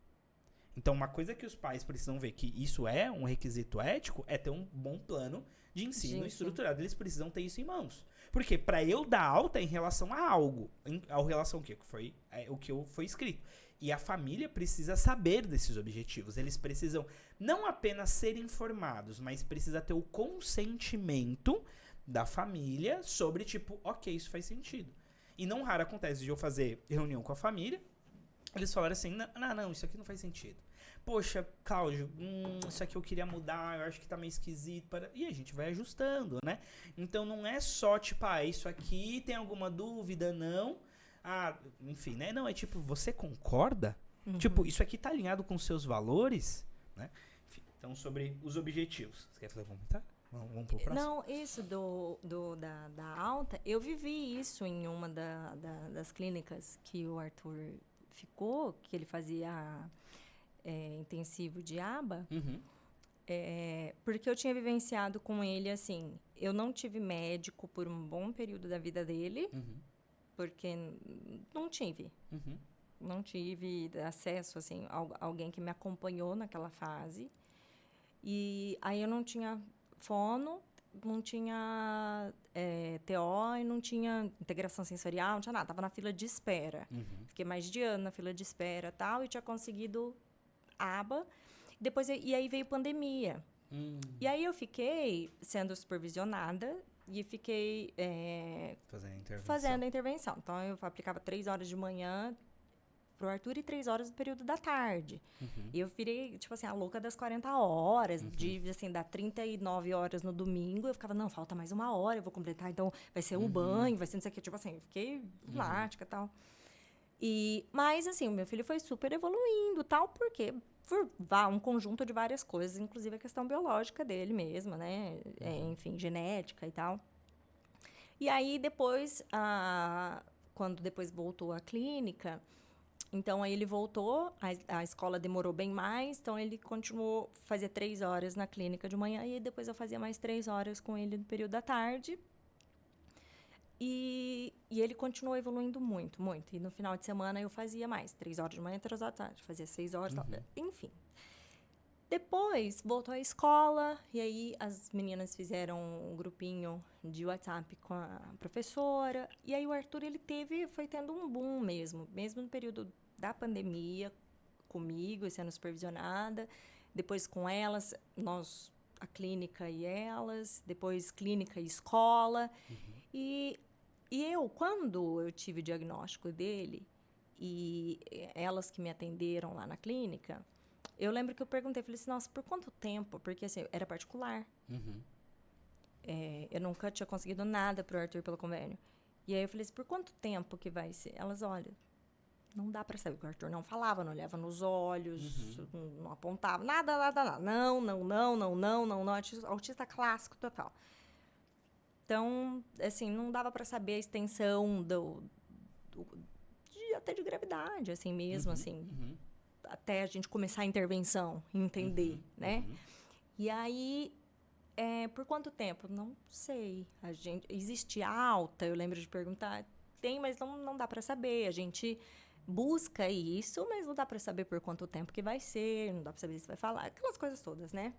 Então, uma coisa que os pais precisam ver que isso é um requisito ético é ter um bom plano de ensino estruturado. Eles precisam ter isso em mãos. Porque para eu dar alta é em relação a algo, em relação ao que foi o que foi escrito. E a família precisa saber desses objetivos. Eles precisam não apenas ser informados, mas precisa ter o consentimento da família sobre tipo, ok, isso faz sentido. E não raro acontece de eu fazer reunião com a família, eles falaram assim, não, isso aqui não faz sentido. Poxa, Cláudio, isso aqui eu queria mudar, eu acho que tá meio esquisito. E a gente vai ajustando, né? Então não é só, tipo, isso aqui tem alguma dúvida, não? Enfim, né? Não, é tipo, você concorda? Uhum. Tipo, isso aqui tá alinhado com seus valores? Né? Enfim, então sobre os objetivos. Você quer fazer um comentário? Vamos pro próximo? Não, isso da alta, eu vivi isso em uma das clínicas que o Arthur ficou, que ele fazia intensivo de aba, porque eu tinha vivenciado com ele, assim, eu não tive médico por um bom período da vida dele, porque não tive. Não tive acesso, assim, a alguém que me acompanhou naquela fase. E aí eu não tinha fono, não tinha TO e não tinha integração sensorial, não tinha nada. Tava na fila de espera. Fiquei mais de ano na fila de espera e tal, e tinha conseguido aba. E aí veio pandemia. E aí eu fiquei sendo supervisionada e fiquei fazendo a intervenção. Então, eu aplicava 3 horas de manhã pro Arthur e 3 horas do período da tarde. E eu virei, tipo assim, a louca das 40 horas, assim, dar 39 horas no domingo. Eu ficava, não, falta mais 1 hora, eu vou completar, então vai ser o banho, vai ser não sei o que. Tipo assim, eu fiquei lunática e tal. Mas, assim, o meu filho foi super evoluindo, tal, porque por um conjunto de várias coisas, inclusive a questão biológica dele mesmo, né? Enfim, genética e tal. E aí, depois, quando depois voltou à clínica, então aí ele voltou, a escola demorou bem mais, então ele continuou, fazia 3 horas na clínica de manhã, e depois eu fazia mais 3 horas com ele no período da tarde. E ele continuou evoluindo muito, muito. E no final de semana eu fazia mais. 3 horas de manhã, 3 horas da tarde. Fazia 6 horas, tal. Enfim. Depois, voltou à escola. E aí, as meninas fizeram um grupinho de WhatsApp com a professora. E aí, o Arthur, ele foi tendo um boom mesmo. Mesmo no período da pandemia, comigo, sendo supervisionada. Depois, com elas, a clínica e elas. Depois, clínica e escola. E quando eu tive o diagnóstico dele, e elas que me atenderam lá na clínica, eu lembro que eu perguntei, falei assim, nossa, por quanto tempo? Porque, assim, era particular. Eu nunca tinha conseguido nada pro Arthur pelo convênio. E aí eu falei assim, por quanto tempo que vai ser? Elas, olha, não dá pra saber, porque o Arthur não falava, não olhava nos olhos, não apontava, nada. Não, autista clássico total. Então, assim, não dava para saber a extensão até de gravidade, assim mesmo, até a gente começar a intervenção, entender, né? E aí, por quanto tempo? Não sei. Existe alta, eu lembro de perguntar, tem, mas não dá para saber. A gente busca isso, mas não dá para saber por quanto tempo que vai ser, não dá para saber se vai falar, aquelas coisas todas, né?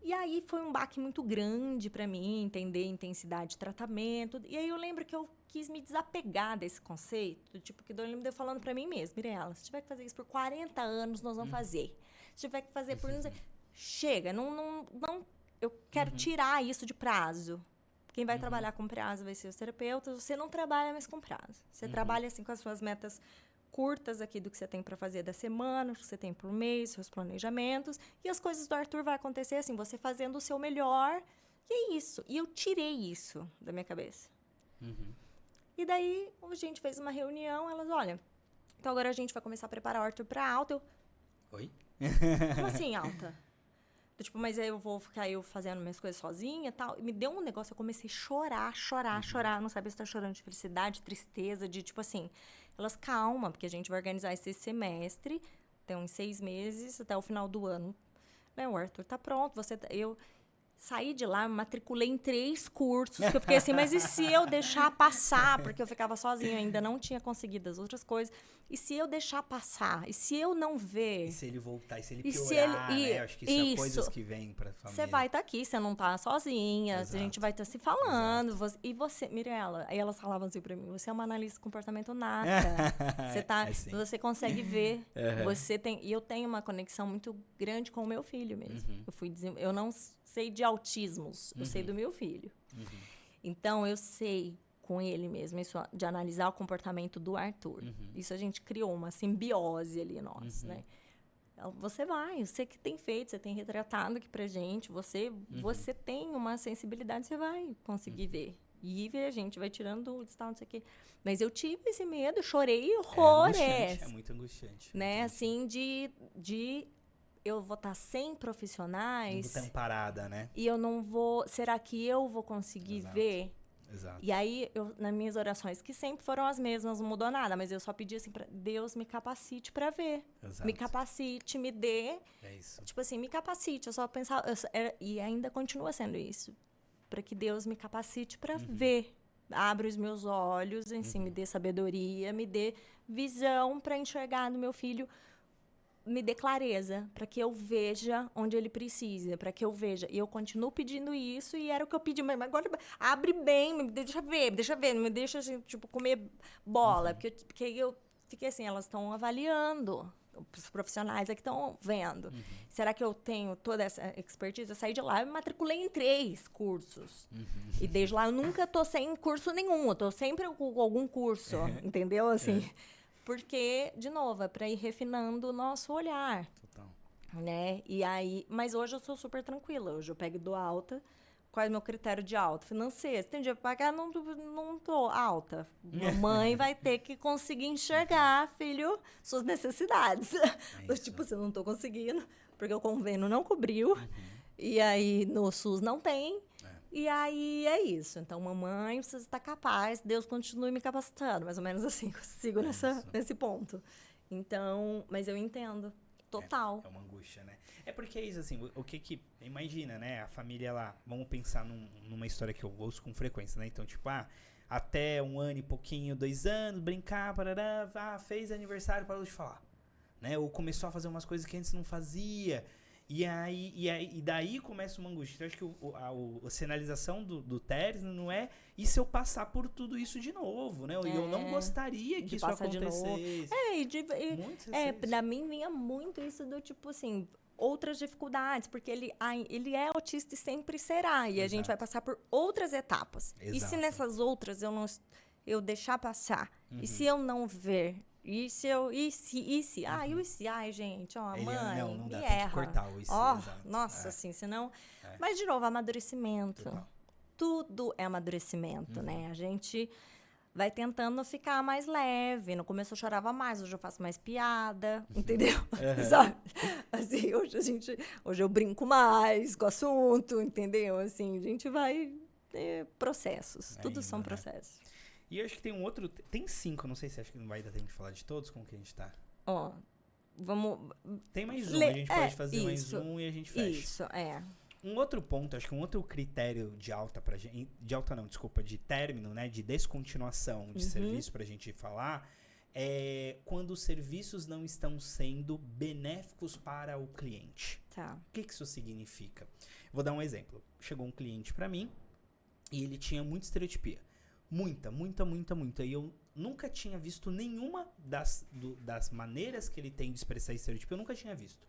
E aí foi um baque muito grande para mim, entender a intensidade de tratamento. E aí eu lembro que eu quis me desapegar desse conceito, tipo, que eu lembro de eu falando para mim mesma, Mirella, se tiver que fazer isso por 40 anos, nós vamos fazer. Se tiver que fazer por... Chega, não, eu quero tirar isso de prazo. Quem vai trabalhar com prazo vai ser os terapeutas. Você não trabalha mais com prazo. Você trabalha, assim, com as suas metas curtas aqui do que você tem para fazer da semana, o que você tem por mês, seus planejamentos. E as coisas do Arthur vai acontecer assim, você fazendo o seu melhor. E é isso. E eu tirei isso da minha cabeça. E daí, a gente fez uma reunião, elas, olha, então agora a gente vai começar a preparar o Arthur para alta. Oi? Como assim, alta? Tipo, mas aí eu vou ficar eu fazendo minhas coisas sozinha e tal. E me deu um negócio, eu comecei a chorar. Não sabia se tá chorando de felicidade, tristeza, de tipo assim... Elas, calma, porque a gente vai organizar esse semestre, tem uns 6 meses, até o final do ano. Né, o Arthur tá pronto, eu saí de lá, me matriculei em 3 cursos, que eu fiquei assim, mas e se eu deixar passar? Porque eu ficava sozinha, ainda não tinha conseguido as outras coisas. E se eu deixar passar? E se eu não ver? E se ele voltar? E se ele piorar, né? Acho que isso é coisas que vêm pra família. Você vai estar aqui, você não tá sozinha, a gente vai estar se falando. E você, Mirella, aí elas falavam assim pra mim, você é uma analista de comportamento nata. Você consegue ver. Você tem... E eu tenho uma conexão muito grande com o meu filho mesmo. Eu não sei de autismos, eu sei do meu filho. Então, eu sei com ele mesmo, isso de analisar o comportamento do Arthur. Isso a gente criou uma simbiose ali, né? Você que tem feito, você tem retratado aqui pra gente, você tem uma sensibilidade, você vai conseguir ver. E a gente vai tirando dúvidas, tal, não sei o quê. Mas eu tive esse medo, chorei horrores. É muito angustiante. Né, assim, de eu vou estar sem profissionais. Não vou estar amparada, né? E eu não vou... Será que eu vou conseguir ver? Exato. E aí, nas minhas orações, que sempre foram as mesmas, não mudou nada, mas eu só pedi assim, pra Deus me capacite para ver. Exato. Me capacite, me dê. É isso. Tipo assim, me capacite. Eu só pensava... e ainda continua sendo isso. Para que Deus me capacite para ver. Abre os meus olhos, assim, me dê sabedoria, me dê visão para enxergar no meu filho, me dê clareza, para que eu veja onde ele precisa, para que eu veja. E eu continuo pedindo isso, e era o que eu pedi, mas agora abre bem, me deixa ver, não me deixa, assim, tipo, comer bola. Porque eu fiquei assim, elas estão avaliando, os profissionais é que estão vendo. Será que eu tenho toda essa expertise? Eu saí de lá e me matriculei em 3 cursos. E desde lá eu nunca tô sem curso nenhum, eu tô sempre com algum curso, entendeu? Assim, porque, de novo, é para ir refinando o nosso olhar. Total. Né? E aí, mas hoje eu sou super tranquila, hoje eu pego e dou alta. Qual é o meu critério de alta? Financeiro. Tem dinheiro para pagar? Não tô alta. Mamãe vai ter que conseguir enxergar, filho, suas necessidades. Tipo, se eu não tô conseguindo, porque o convênio não cobriu. E aí, no SUS não tem. E aí, é isso. Então, mamãe precisa estar capaz. Deus continue me capacitando. Mais ou menos assim, eu sigo nesse ponto. Então, mas eu entendo. Total. É uma angústia, né? É porque é isso, assim, o que imagina, né? A família lá, vamos pensar numa história que eu ouço com frequência, né? Então, tipo, até 1 ano e pouquinho, 2 anos, brincar, parará, fez aniversário, parou de falar, né? Ou começou a fazer umas coisas que antes não fazia. E daí começa uma angústia. Então, acho que a sinalização do término não é e se eu passar por tudo isso de novo, né? Eu não gostaria que isso acontecesse. Pra mim vinha muito isso do tipo assim, outras dificuldades, porque ele é autista e sempre será. E a gente vai passar por outras etapas. Exato. E se nessas outras eu deixar passar? E se eu não ver? E se? Ai, gente, mãe, não dá, me tem erra. que cortar o isso. Nossa, assim, senão... Mas, de novo, amadurecimento. Total. Tudo é amadurecimento, né? A gente vai tentando ficar mais leve. No começo eu chorava mais, hoje eu faço mais piada, entendeu? Sabe? Assim, hoje eu brinco mais com o assunto, entendeu? Assim, a gente vai... processos, tudo são processos. E eu acho que tem um outro... Tem 5, não sei se acho que não vai dar tempo de falar de todos, como que a gente tá? Vamos... Tem mais um, a gente pode fazer mais um e a gente fecha. Isso, Um outro ponto, acho que um outro critério de alta pra gente... De alta não, desculpa, de término, né? De descontinuação de serviço pra gente falar, é quando os serviços não estão sendo benéficos para o cliente. Tá. O que isso significa? Vou dar um exemplo. Chegou um cliente pra mim e ele tinha muita estereotipia. Muita. E eu nunca tinha visto nenhuma das maneiras que ele tem de expressar estereotipia, eu nunca tinha visto.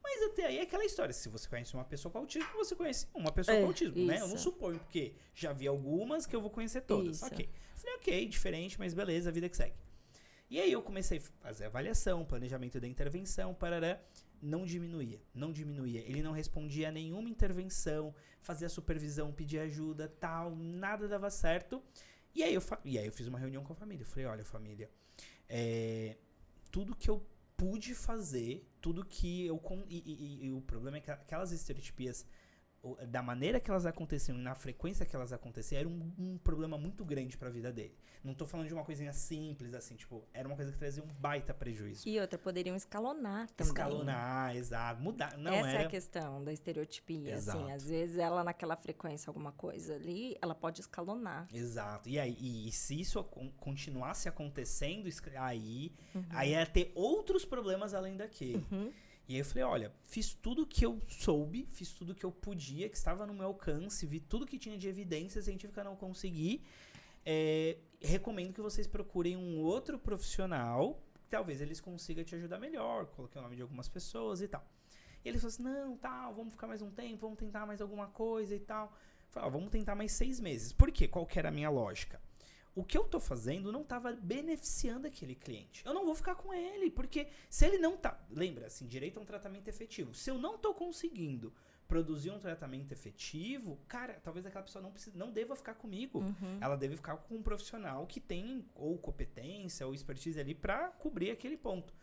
Mas até aí é aquela história, se você conhece uma pessoa com autismo, você conhece uma pessoa com autismo, né? Eu não suponho, porque já vi algumas que eu vou conhecer todas. Ok. Falei, diferente, mas beleza, a vida que segue. E aí eu comecei a fazer avaliação, planejamento da intervenção, parará. Não diminuía. Ele não respondia a nenhuma intervenção, fazia supervisão, pedia ajuda, tal, nada dava certo. E aí eu fiz uma reunião com a família. Eu falei, olha, família, tudo que eu pude fazer, tudo que eu... E o problema é que aquelas estereotipias, da maneira que elas aconteciam e na frequência que elas aconteciam, era um problema muito grande pra vida dele. Não tô falando de uma coisinha simples, assim, tipo, era uma coisa que trazia um baita prejuízo. E outra, poderiam escalonar também. Escalonar, exato, mudar. Essa é a questão da estereotipia, exato. Assim, às vezes ela naquela frequência, alguma coisa ali, ela pode escalonar. Exato, e se isso continuasse acontecendo, aí ia ter outros problemas além daquele. E aí eu falei, olha, fiz tudo que eu soube, fiz tudo que eu podia, que estava no meu alcance, vi tudo que tinha de evidência científica, não consegui. Recomendo que vocês procurem um outro profissional, que talvez eles consigam te ajudar melhor. Coloquei o nome de algumas pessoas e tal. E ele falou assim, não, tal, vamos ficar mais um tempo, vamos tentar mais alguma coisa e tal. Eu falei, vamos tentar mais 6 meses. Por quê? Qual que era a minha lógica? O que eu tô fazendo não tava beneficiando aquele cliente. Eu não vou ficar com ele, porque se ele não tá... Lembra, assim, direito a um tratamento efetivo. Se eu não tô conseguindo produzir um tratamento efetivo, cara, talvez aquela pessoa não deva ficar comigo. Ela deve ficar com um profissional que tem ou competência ou expertise ali pra cobrir aquele ponto.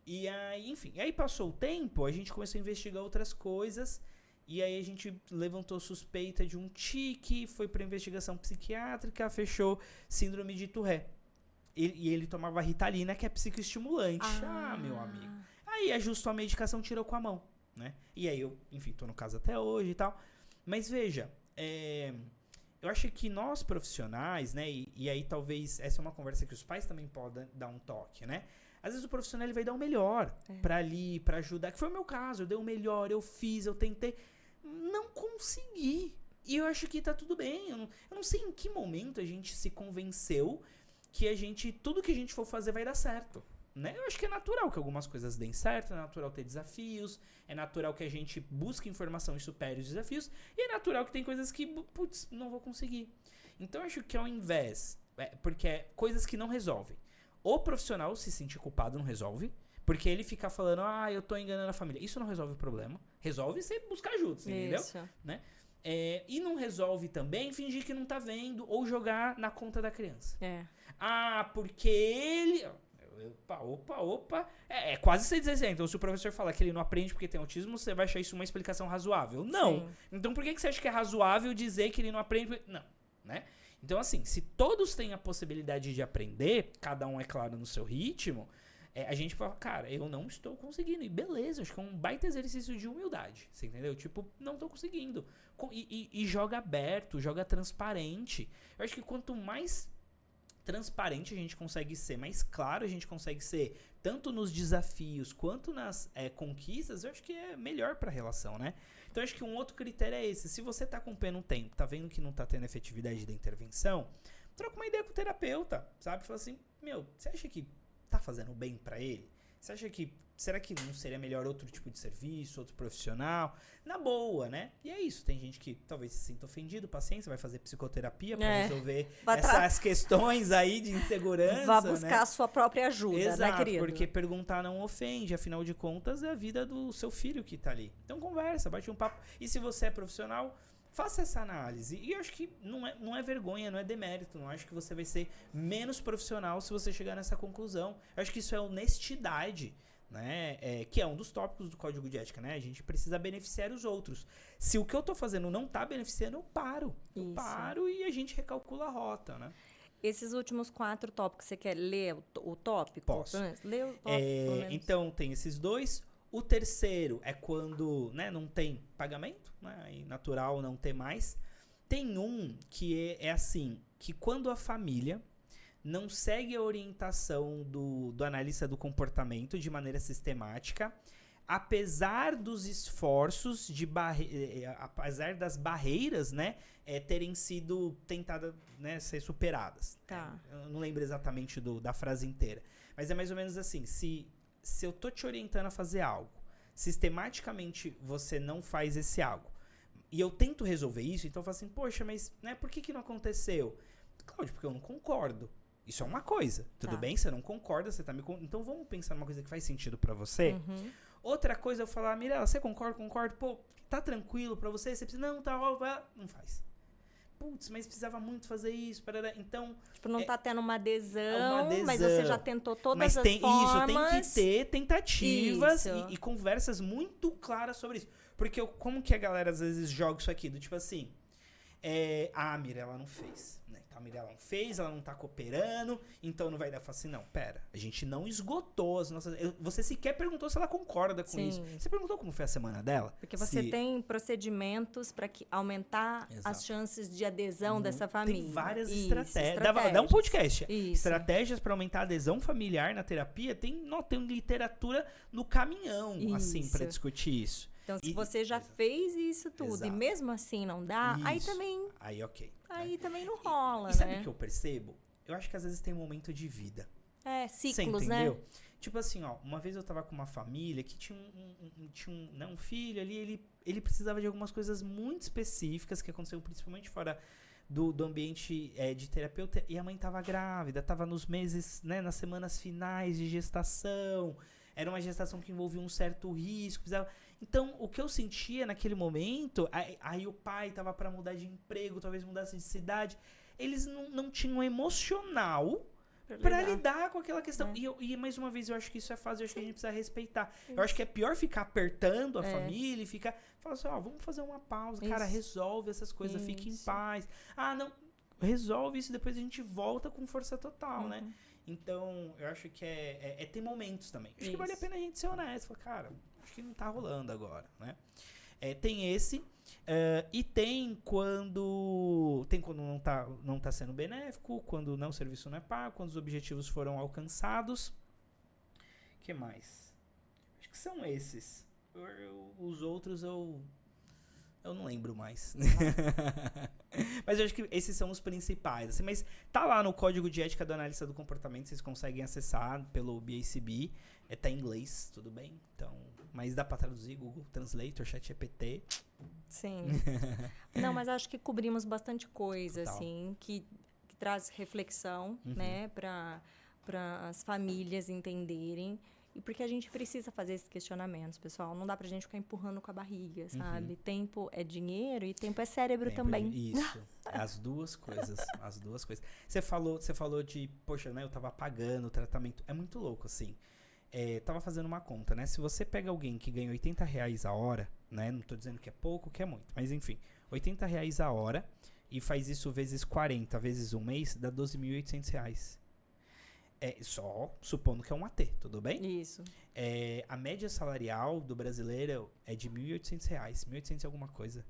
E aí, enfim, aí passou o tempo, a gente começou a investigar outras coisas, e aí a gente levantou suspeita de um tique, foi pra investigação psiquiátrica, fechou síndrome de Tourette. E ele tomava Ritalina, que é psicoestimulante. Meu amigo. Aí ajustou a medicação, tirou com a mão, né? E aí eu, enfim, tô no caso até hoje e tal. Mas veja, eu acho que nós profissionais, né? E aí talvez essa é uma conversa que os pais também podem dar um toque, né? Às vezes o profissional ele vai dar o melhor pra ali, pra ajudar. Que foi o meu caso, eu dei o melhor, eu fiz, eu tentei. Não consegui. E eu acho que tá tudo bem. Eu não sei em que momento a gente se convenceu que tudo que a gente for fazer vai dar certo. Né? Eu acho que é natural que algumas coisas deem certo, é natural ter desafios, é natural que a gente busque informação e supere os desafios, e é natural que tem coisas que, putz, não vou conseguir. Então eu acho que ao invés, porque é coisas que não resolvem. O profissional se sentir culpado não resolve, porque ele fica falando, eu tô enganando a família. Isso não resolve o problema. Resolve você buscar ajuda, você entendeu? Né? E não resolve também fingir que não tá vendo ou jogar na conta da criança. Porque ele... Opa. É quase 100%. Então, se o professor falar que ele não aprende porque tem autismo, você vai achar isso uma explicação razoável. Não. Sim. Então, por que você acha que é razoável dizer que ele não aprende? Não, né? Então, assim, se todos têm a possibilidade de aprender, cada um, é claro, no seu ritmo, a gente fala, cara, eu não estou conseguindo. E beleza, acho que é um baita exercício de humildade. Você entendeu? Tipo, não estou conseguindo. E joga aberto, joga transparente. Eu acho que quanto mais transparente a gente consegue ser, mais claro a gente consegue ser, tanto nos desafios quanto nas conquistas, eu acho que é melhor pra relação, né? Então eu acho que um outro critério é esse. Se você tá com o pé no tempo, tá vendo que não tá tendo efetividade da intervenção, troca uma ideia com o terapeuta, sabe? Fala assim, você acha que tá fazendo bem pra ele? Você acha que, será que não seria melhor outro tipo de serviço, outro profissional? Na boa, né? E é isso, tem gente que talvez se sinta ofendido, paciência, vai fazer psicoterapia pra resolver essas questões aí de insegurança, Vá buscar a sua própria ajuda, exato, né, querido? Porque perguntar não ofende, afinal de contas é a vida do seu filho que tá ali. Então conversa, bate um papo. E se você é profissional, faça essa análise. E eu acho que não é vergonha, não é demérito. Não acho que você vai ser menos profissional se você chegar nessa conclusão. Eu acho que isso é honestidade, né? Que é um dos tópicos do Código de Ética, né? A gente precisa beneficiar os outros. Se o que eu tô fazendo não tá beneficiando, eu paro. Eu paro e a gente recalcula a rota, né? Esses últimos 4 tópicos, você quer ler o tópico? Posso. Lê o tópico, então, tem esses dois. O terceiro é quando, né, não tem pagamento, né, e natural não ter mais. Tem um que é assim, que quando a família não segue a orientação do analista do comportamento de maneira sistemática, apesar dos esforços, apesar das barreiras, né, terem sido tentadas, né, ser superadas. Tá. Eu não lembro exatamente da frase inteira, mas é mais ou menos assim, se eu tô te orientando a fazer algo, sistematicamente você não faz esse algo, e eu tento resolver isso, então eu falo assim, poxa, mas né, por que não aconteceu? Cláudio, porque eu não concordo. Isso é uma coisa, tudo bem? Você não concorda, você tá me... Então vamos pensar numa coisa que faz sentido pra você? Uhum. Outra coisa eu falar, Mirella, você concorda? Concordo. Pô, tá tranquilo pra você? Você precisa... Não, tá, não faz. Putz, mas precisava muito fazer isso. Parará. Então... Tipo, não tá tendo uma adesão, mas você já tentou todas as formas. Isso, tem que ter tentativas e conversas muito claras sobre isso. Porque como que a galera às vezes joga isso aqui? Do tipo assim... a Mirella não fez. Né? Então a Mirella não fez, ela não tá cooperando, então não vai dar. Eu falo assim, não, pera, a gente não esgotou as nossas... Você sequer perguntou se ela concorda com isso. Você perguntou como foi a semana dela? Porque você tem procedimentos para aumentar as chances de adesão dessa família. Tem várias estratégias. Dá um podcast. Estratégias para aumentar a adesão familiar na terapia. Tem literatura no caminhão, assim, para discutir isso. Então, se você já fez isso tudo e mesmo assim não dá, aí também... Aí, ok. Aí também não rola, né? E sabe o que eu percebo? Eu acho que às vezes tem um momento de vida. Ciclos, você entendeu? Tipo assim, ó, uma vez eu tava com uma família que tinha um filho ali, ele precisava de algumas coisas muito específicas que aconteceram principalmente fora do ambiente de terapeuta, e a mãe tava grávida, tava nos meses, né, nas semanas finais de gestação, era uma gestação que envolvia um certo risco, precisava... Então, o que eu sentia naquele momento, aí o pai tava pra mudar de emprego, talvez mudasse de cidade, eles não tinham emocional Pra lidar com aquela questão. E mais uma vez, eu acho que isso é fácil, eu acho que a gente precisa respeitar. Eu acho que é pior ficar apertando a família e ficar... Falar assim, vamos fazer uma pausa. Cara, resolve essas coisas, fique em paz. Não, resolve isso e depois a gente volta com força total, né? Então, eu acho que é ter momentos também. Acho que vale a pena a gente ser honesto. Falar, cara, acho que não tá rolando agora, né? Tem esse... e tem quando não tá sendo benéfico, quando o serviço não é pago, quando os objetivos foram alcançados. O que mais? Acho que são esses. Os outros eu não lembro mais. Mas eu acho que esses são os principais. Assim, mas tá lá no Código de Ética do Analista do Comportamento, vocês conseguem acessar pelo BACB. Tá em inglês, tudo bem? Então, mas dá pra traduzir, Google Translator, ChatGPT. Sim. Não, mas acho que cobrimos bastante coisa, assim, que traz reflexão, né, para as famílias entenderem. E porque a gente precisa fazer esses questionamentos, pessoal. Não dá pra gente ficar empurrando com a barriga, sabe? Tempo é dinheiro e tempo é cérebro também. Isso. As duas coisas. As duas coisas. Você falou de, poxa, né? Eu tava pagando o tratamento. É muito louco, assim. Tava fazendo uma conta, né? Se você pega alguém que ganha R$80 a hora, né? Não tô dizendo que é pouco, que é muito. Mas, enfim. R$80 a hora e faz isso vezes 40, vezes um mês, dá R$12.800. Só supondo que é um AT, tudo bem? Isso. A média salarial do brasileiro é de R$1.800, 1.800 e alguma coisa.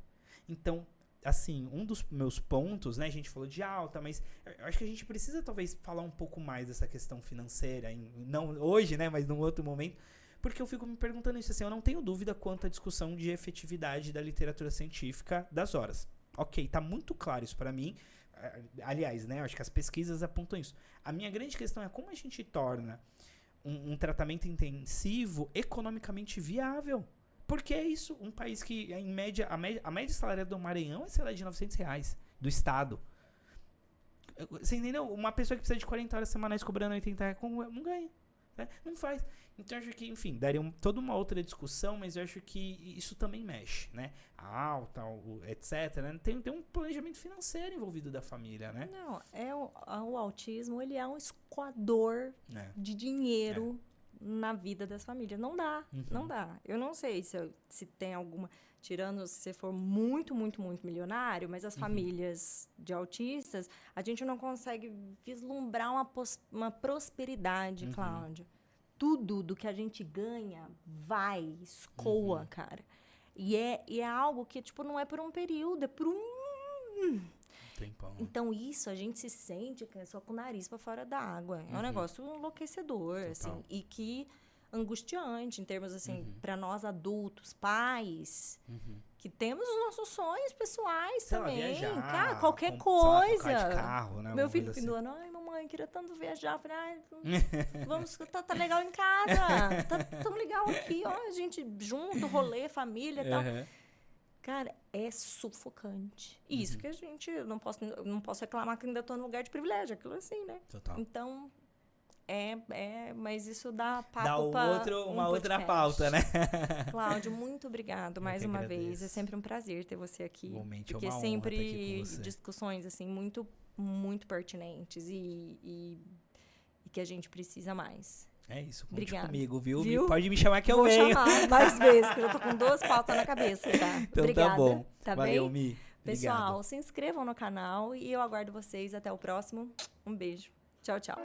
Então, assim, um dos meus pontos, né? A gente falou de alta, mas eu acho que a gente precisa talvez falar um pouco mais dessa questão financeira, não hoje, né? Mas num outro momento. Porque eu fico me perguntando isso, assim, eu não tenho dúvida quanto à discussão de efetividade da literatura científica das horas. Ok, tá muito claro isso pra mim. Aliás, né, eu acho que as pesquisas apontam isso. A minha grande questão é como a gente torna um tratamento intensivo economicamente viável. Porque é isso, um país que, em média, a média salarial do Maranhão é, sei lá, de R$900, do Estado. Você entendeu? Uma pessoa que precisa de 40 horas semanais cobrando R$80, não ganha. Né? Não faz. Então, eu acho que, enfim, daria toda uma outra discussão, mas eu acho que isso também mexe, né? A alta, etc. Né? Tem um planejamento financeiro envolvido da família, né? Não, o autismo, ele é um escoador de dinheiro na vida das famílias. Não dá, não dá. Eu não sei se tem alguma... Tirando se você for muito, muito, muito milionário, mas as famílias de autistas, a gente não consegue vislumbrar uma prosperidade, Cláudia. Tudo do que a gente ganha escoa, cara. E é algo que, tipo, não é por um período, é por Tempão. Então, isso, a gente se sente só com o nariz pra fora da água. É um negócio enlouquecedor, assim. E que... angustiante em termos assim para nós adultos, pais, que temos os nossos sonhos pessoais também, viajar, cara, qualquer coisa. Trocar de carro, né? Meu filho fim do ano, ai mamãe, queria tanto viajar, eu falei, vamos, tá legal em casa, tá tão legal aqui, ó, a gente junto, rolê, família e tal. Cara, é sufocante. Isso que a gente não posso reclamar que ainda tô no lugar de privilégio, aquilo assim, né? Total. Então mas isso dá papo uma outra pauta, né? Cláudio, muito obrigado mais uma vez. É sempre um prazer ter você aqui. Igualmente, porque é uma honra sempre estar aqui com você. Discussões assim muito, muito pertinentes e que a gente precisa mais. É isso, conte Obrigada. comigo, viu? Pode me chamar que eu Vou venho. chamar mais vezes, porque eu tô com 2 pautas na cabeça, tá? Então Obrigada, tá bom. Tá Valeu, bem? Mi. Pessoal, Obrigado. se inscrevam no canal e eu aguardo vocês até o próximo. Um beijo. Tchau, tchau.